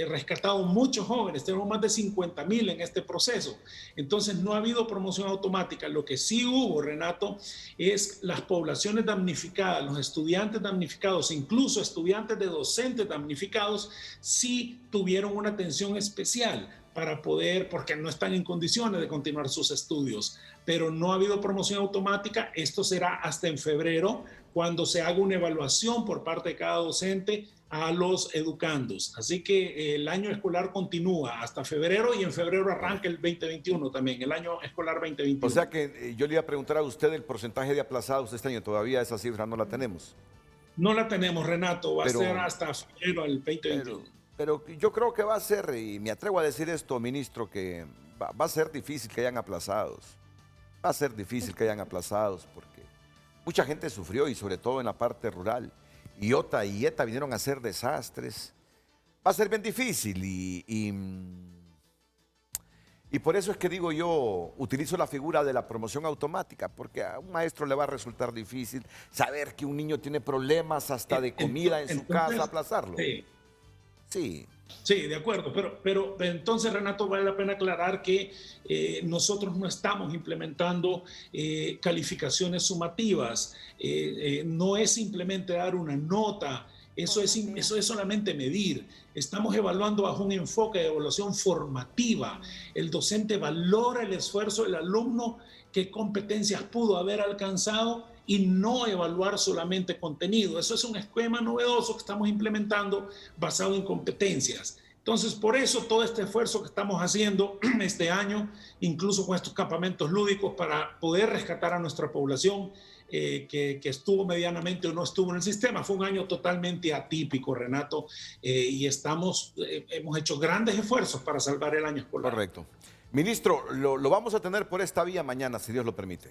rescatado muchos jóvenes, tenemos más de 50,000 en este proceso. Entonces no ha habido promoción automática. Lo que sí hubo, Renato, es las poblaciones damnificadas, los estudiantes damnificados, incluso estudiantes de docentes damnificados, sí tuvieron una atención especial para poder, porque no están en condiciones de continuar sus estudios, pero no ha habido promoción automática. Esto será hasta en febrero, cuando se haga una evaluación por parte de cada docente a los educandos. Así que el año escolar continúa hasta febrero, y en febrero arranca el 2021 también, el año escolar 2021. O sea que yo le iba a preguntar a usted el porcentaje de aplazados este año. Todavía esa cifra no la tenemos. No la tenemos, Renato. Va a ser hasta febrero del 2021. Pero yo creo que va a ser, y me atrevo a decir esto, ministro, que va a ser difícil que hayan aplazados. Va a ser difícil que hayan aplazados, porque mucha gente sufrió, y sobre todo en la parte rural. Y OTA y ETA vinieron a hacer desastres. Va a ser bien difícil, y por eso es que digo yo, utilizo la figura de la promoción automática, porque a un maestro le va a resultar difícil saber que un niño tiene problemas hasta de comida en su casa, aplazarlo. Sí. Sí, de acuerdo, pero entonces, Renato, vale la pena aclarar que nosotros no estamos implementando calificaciones sumativas. No es simplemente dar una nota. Eso es solamente medir. Estamos evaluando bajo un enfoque de evaluación formativa. El docente valora el esfuerzo del alumno, qué competencias pudo haber alcanzado, y no evaluar solamente contenido. Eso es un esquema novedoso que estamos implementando basado en competencias. Entonces, por eso todo este esfuerzo que estamos haciendo este año, incluso con estos campamentos lúdicos, para poder rescatar a nuestra población que estuvo medianamente o no estuvo en el sistema. Fue un año totalmente atípico, Renato, y hemos hecho grandes esfuerzos para salvar el año escolar. Correcto. Ministro, lo vamos a tener por esta vía mañana, si Dios lo permite.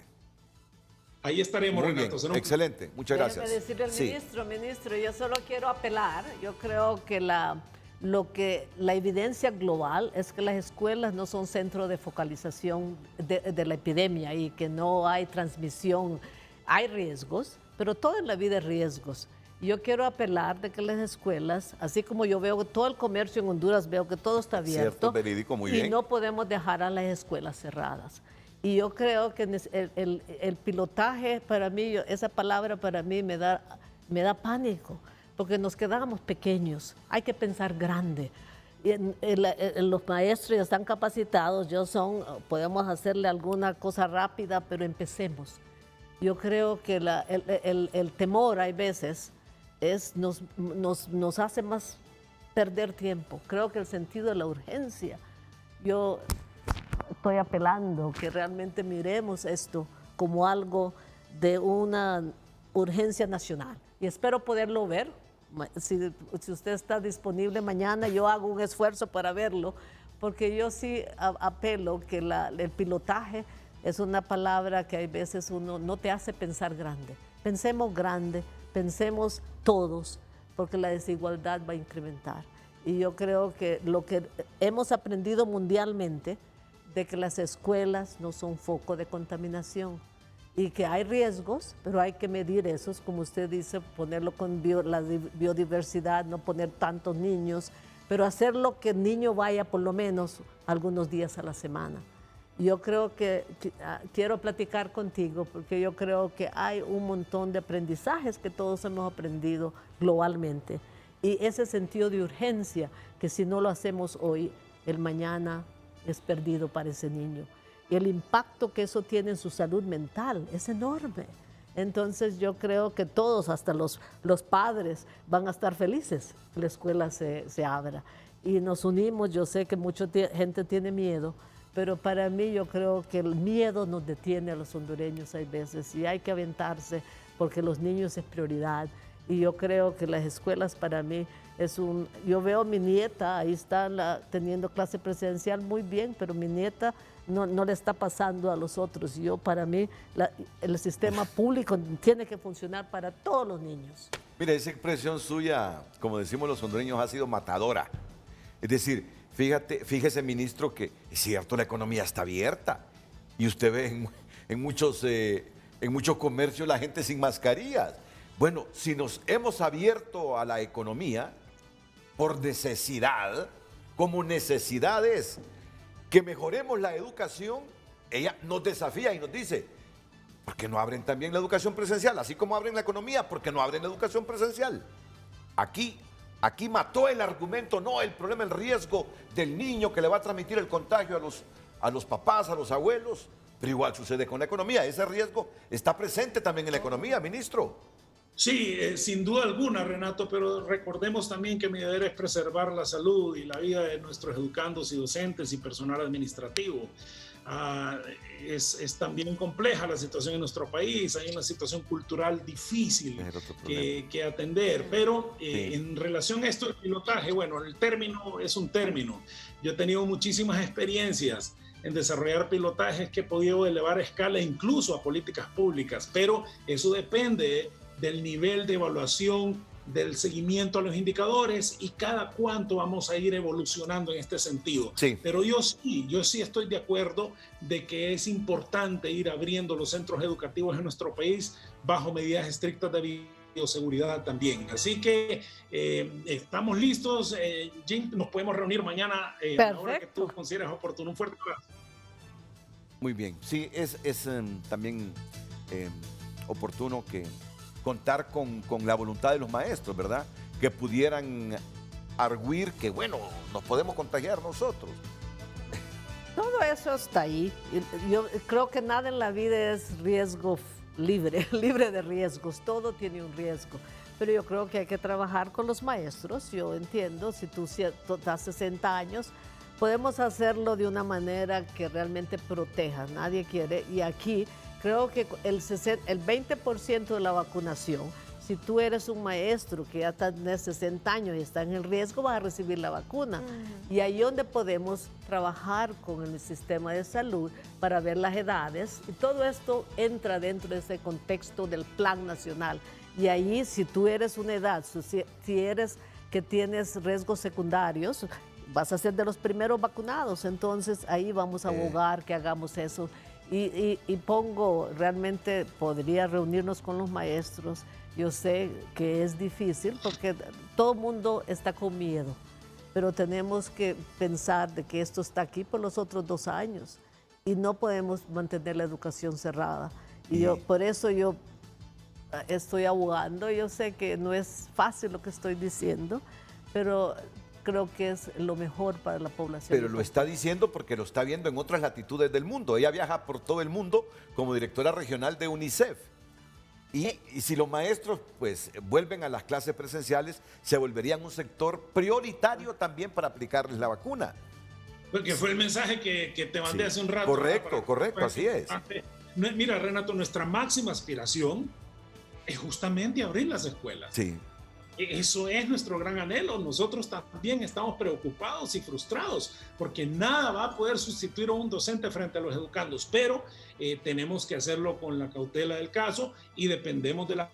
Ahí estaremos, Muy Renato. bien. Excelente, muchas gracias. Déjeme decirle al ministro, yo solo quiero apelar. Yo creo que la La evidencia global es que las escuelas no son centro de focalización de la epidemia y que no hay transmisión. Hay riesgos, pero todo en la vida es riesgos. Yo quiero apelar de que las escuelas, así como yo veo todo el comercio en Honduras, veo que todo está abierto. Cierto, verídico, muy bien. Y no podemos dejar a las escuelas cerradas. Y yo creo que el pilotaje para mí, esa palabra para mí me da pánico, porque nos quedamos pequeños. Hay que pensar grande. Los maestros ya están capacitados, podemos hacerle alguna cosa rápida, pero empecemos. Yo creo que el temor hay veces nos hace más perder tiempo. Creo que el sentido de la urgencia, yo estoy apelando que realmente miremos esto como algo de una urgencia nacional. Y espero poderlo ver. Si usted está disponible mañana, yo hago un esfuerzo para verlo, porque yo sí apelo que el pilotaje es una palabra que hay veces uno no te hace pensar grande. Pensemos grande, pensemos todos, porque la desigualdad va a incrementar. Y yo creo que lo que hemos aprendido mundialmente, de que las escuelas no son foco de contaminación y que hay riesgos, pero hay que medir esos, como usted dice, ponerlo con la biodiversidad, no poner tantos niños, pero hacerlo que el niño vaya por lo menos algunos días a la semana. Yo creo que quiero platicar contigo porque yo creo que hay un montón de aprendizajes que todos hemos aprendido globalmente. Y ese sentido de urgencia, que si no lo hacemos hoy, el mañana es perdido para ese niño. Y el impacto que eso tiene en su salud mental es enorme. Entonces yo creo que todos, hasta los padres, van a estar felices que la escuela se abra. Y nos unimos, yo sé que mucha gente tiene miedo, pero para mí yo creo que el miedo nos detiene a los hondureños hay veces y hay que aventarse porque los niños es prioridad. Y yo creo que las escuelas para mí yo veo a mi nieta, ahí está teniendo clase presencial muy bien, pero mi nieta no le está pasando a los otros. Para mí el sistema público tiene que funcionar para todos los niños. Mira, esa expresión suya, como decimos los hondureños, ha sido matadora. Es decir, fíjese, ministro, que es cierto, la economía está abierta y usted ve en muchos comercios la gente sin mascarillas. Bueno, si nos hemos abierto a la economía por necesidad, como necesidad es que mejoremos la educación, ella nos desafía y nos dice, ¿por qué no abren también la educación presencial? Así como abren la economía, ¿por qué no abren la educación presencial? Aquí mató el argumento, no, el problema, el riesgo del niño que le va a transmitir el contagio a los papás, a los abuelos, pero igual sucede con la economía. Ese riesgo está presente también en la economía, ministro. Sí, sin duda alguna, Renato, pero recordemos también que mi deber es preservar la salud y la vida de nuestros educandos y docentes y personal administrativo. Es también compleja la situación en nuestro país, hay una situación cultural difícil que atender, pero en relación a esto del pilotaje, bueno, el término es un término. Yo he tenido muchísimas experiencias en desarrollar pilotajes que he podido elevar a escala incluso a políticas públicas, pero eso depende del nivel de evaluación, del seguimiento a los indicadores y cada cuánto vamos a ir evolucionando en este sentido. Sí. Pero yo sí estoy de acuerdo de que es importante ir abriendo los centros educativos en nuestro país bajo medidas estrictas de bioseguridad también. Así que estamos listos. Jim, nos podemos reunir mañana a la hora que tú consideres oportuno. Un fuerte abrazo. Muy bien. Sí, es también oportuno que contar con la voluntad de los maestros, ¿verdad? Que pudieran arguir que, bueno, nos podemos contagiar nosotros. Todo eso está ahí. Yo creo que nada en la vida es riesgo libre de riesgos. Todo tiene un riesgo. Pero yo creo que hay que trabajar con los maestros. Yo entiendo, si tú das 60 años, podemos hacerlo de una manera que realmente proteja. Nadie quiere. Y aquí creo que el 20% de la vacunación, si tú eres un maestro que ya tiene 60 años y está en el riesgo, vas a recibir la vacuna. Y ahí es donde podemos trabajar con el sistema de salud para ver las edades. Y todo esto entra dentro de ese contexto del plan nacional. Y ahí, si tú eres una edad, si eres que tienes riesgos secundarios, vas a ser de los primeros vacunados, entonces ahí vamos a abogar que hagamos eso. Y realmente podría reunirnos con los maestros. Yo sé que es difícil porque todo el mundo está con miedo, pero tenemos que pensar de que esto está aquí por los otros 2 años y no podemos mantener la educación cerrada. Y por eso yo estoy abogando. Yo sé que no es fácil lo que estoy diciendo, pero creo que es lo mejor para la población. Pero lo está diciendo porque lo está viendo en otras latitudes del mundo. Ella viaja por todo el mundo como directora regional de UNICEF. Y si los maestros pues vuelven a las clases presenciales, se volverían un sector prioritario también para aplicarles la vacuna. Porque fue el mensaje que te mandé hace un rato. Correcto, así es. Mira, Renato, nuestra máxima aspiración es justamente abrir las escuelas. Sí. Eso es nuestro gran anhelo. Nosotros también estamos preocupados y frustrados porque nada va a poder sustituir a un docente frente a los educandos, pero tenemos que hacerlo con la cautela del caso y dependemos de las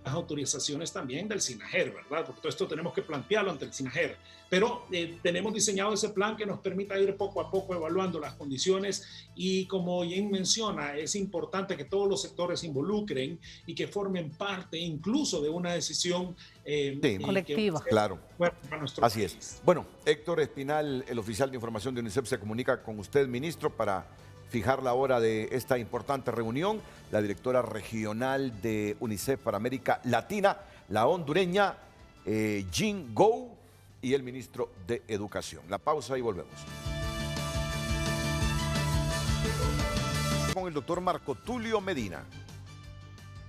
autorizaciones también del SINAJER, ¿verdad? Porque todo esto tenemos que plantearlo ante el SINAJER. Pero tenemos diseñado ese plan que nos permita ir poco a poco evaluando las condiciones y como Jen menciona, es importante que todos los sectores se involucren y que formen parte incluso de una decisión colectiva. Claro, así país. Es. Bueno, Héctor Espinal, el oficial de información de UNICEF, se comunica con usted, ministro, para fijar la hora de esta importante reunión. La directora regional de UNICEF para América Latina, la hondureña Jing Gow, y el ministro de Educación. La pausa y volvemos. Con el doctor Marco Tulio Medina.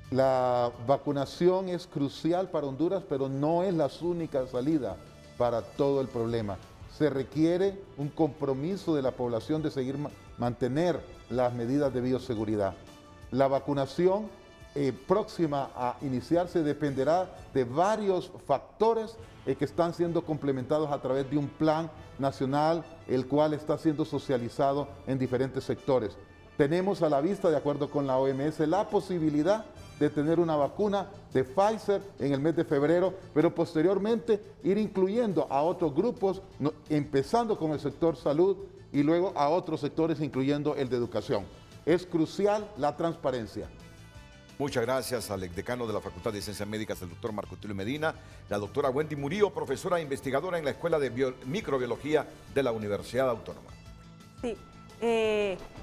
La vacunación es crucial para Honduras, pero no es la única salida para todo el problema. Se requiere un compromiso de la población de seguir mantener las medidas de bioseguridad. La vacunación próxima a iniciarse dependerá de varios factores que están siendo complementados a través de un plan nacional, el cual está siendo socializado en diferentes sectores. Tenemos a la vista, de acuerdo con la OMS, la posibilidad de tener una vacuna de Pfizer en el mes de febrero, pero posteriormente ir incluyendo a otros grupos, empezando con el sector salud y luego a otros sectores, incluyendo el de educación. Es crucial la transparencia. Muchas gracias al decano de la Facultad de Ciencias Médicas, el doctor Marco Tulio Medina, la doctora Wendy Murillo, profesora e investigadora en la Escuela de Microbiología de la Universidad Autónoma. Sí,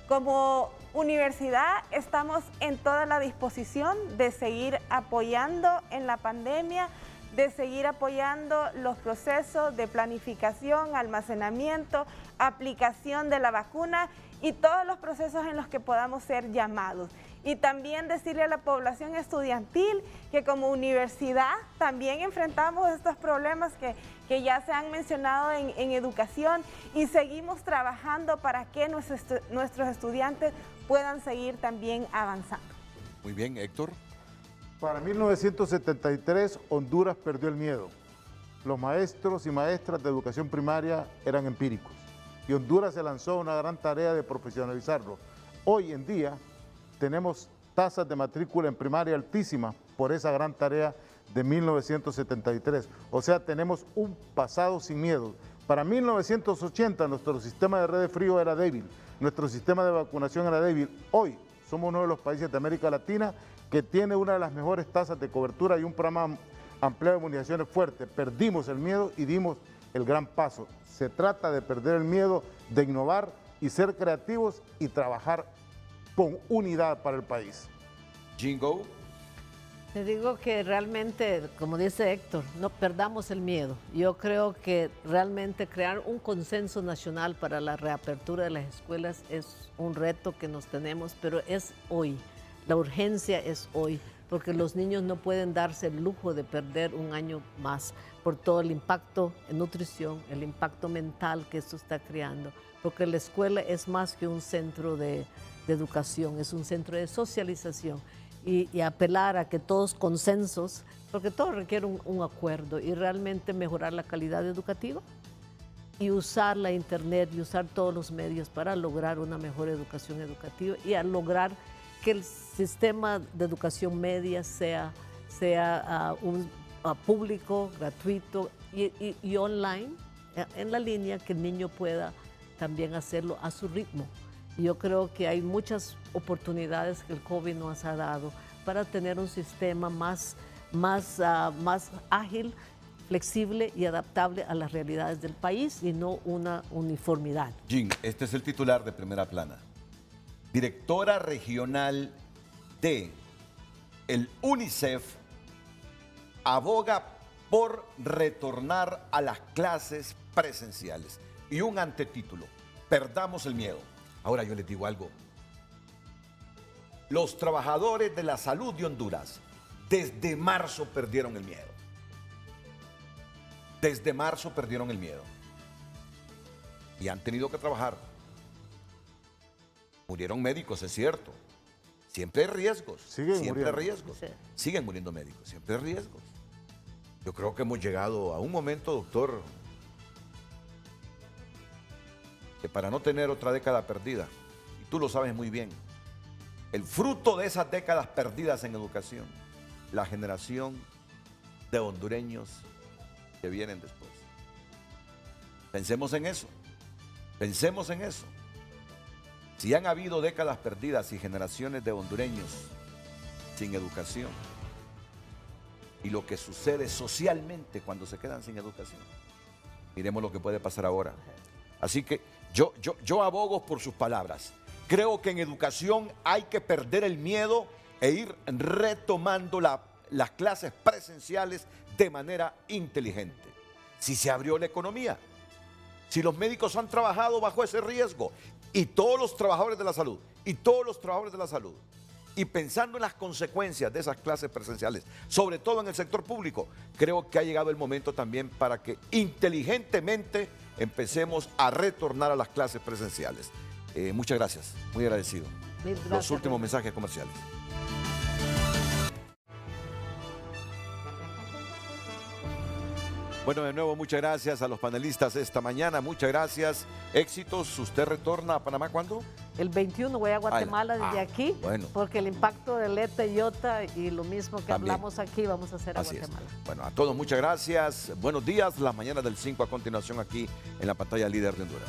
como universidad estamos en toda la disposición de seguir apoyando en la pandemia, de seguir apoyando los procesos de planificación, almacenamiento, aplicación de la vacuna y todos los procesos en los que podamos ser llamados. Y también decirle a la población estudiantil que como universidad también enfrentamos estos problemas que ya se han mencionado en educación y seguimos trabajando para que nuestros estudiantes puedan seguir también avanzando. Muy bien, Héctor. Para 1973, Honduras perdió el miedo. Los maestros y maestras de educación primaria eran empíricos y Honduras se lanzó a una gran tarea de profesionalizarlo. Hoy en día tenemos tasas de matrícula en primaria altísimas por esa gran tarea de 1973. O sea, tenemos un pasado sin miedo. Para 1980 nuestro sistema de red de frío era débil, nuestro sistema de vacunación era débil. Hoy somos uno de los países de América Latina que tiene una de las mejores tasas de cobertura y un programa ampliado de inmunizaciones fuerte. Perdimos el miedo y dimos el gran paso. Se trata de perder el miedo, de innovar y ser creativos y trabajar con unidad para el país. Jingo. Te digo que realmente, como dice Héctor, no perdamos el miedo. Yo creo que realmente crear un consenso nacional para la reapertura de las escuelas es un reto que nos tenemos, pero es hoy. La urgencia es hoy, porque los niños no pueden darse el lujo de perder un año más por todo el impacto en nutrición, el impacto mental que esto está creando, porque la escuela es más que un centro de educación, es un centro de socialización y apelar a que todos consensos, porque todo requiere un acuerdo y realmente mejorar la calidad educativa y usar la internet y usar todos los medios para lograr una mejor educación educativa y a lograr que el sistema de educación media sea un público, gratuito y online, en la línea, que el niño pueda también hacerlo a su ritmo. Y yo creo que hay muchas oportunidades que el COVID nos ha dado para tener un sistema más ágil, flexible y adaptable a las realidades del país y no una uniformidad. Jean, este es el titular de Primera Plana. Directora regional de el UNICEF aboga por retornar a las clases presenciales. Y un antetítulo: perdamos el miedo. Ahora yo les digo algo. Los trabajadores de la salud de Honduras desde marzo perdieron el miedo. Desde marzo perdieron el miedo. Y han tenido que trabajar. Murieron médicos, es cierto. Siempre hay riesgos. Siempre hay riesgos. Sí. Siguen muriendo médicos. Siempre hay riesgos. Yo creo que hemos llegado a un momento, doctor, que para no tener otra década perdida, y tú lo sabes muy bien, el fruto de esas décadas perdidas en educación, la generación de hondureños que vienen después. Pensemos en eso. Pensemos en eso. Si han habido décadas perdidas y generaciones de hondureños sin educación, y lo que sucede socialmente cuando se quedan sin educación, miremos lo que puede pasar ahora. Así que yo abogo por sus palabras. Creo que en educación hay que perder el miedo e ir retomando las clases presenciales de manera inteligente. Si se abrió la economía, si los médicos han trabajado bajo ese riesgo, y todos los trabajadores de la salud, y pensando en las consecuencias de esas clases presenciales, sobre todo en el sector público, creo que ha llegado el momento también para que inteligentemente empecemos a retornar a las clases presenciales. Muchas gracias, muy agradecido. Gracias, los últimos mensajes comerciales. Bueno, de nuevo, muchas gracias a los panelistas esta mañana. Muchas gracias. Éxitos. ¿Usted retorna a Panamá cuándo? El 21 voy a Guatemala desde aquí, bueno. Porque el impacto del ETA y IOTA y lo mismo que También. hablamos aquí vamos a hacer a Así Guatemala. es. Bueno, a todos muchas gracias. Buenos días. Las mañanas del 5 a continuación aquí en la pantalla líder de Honduras.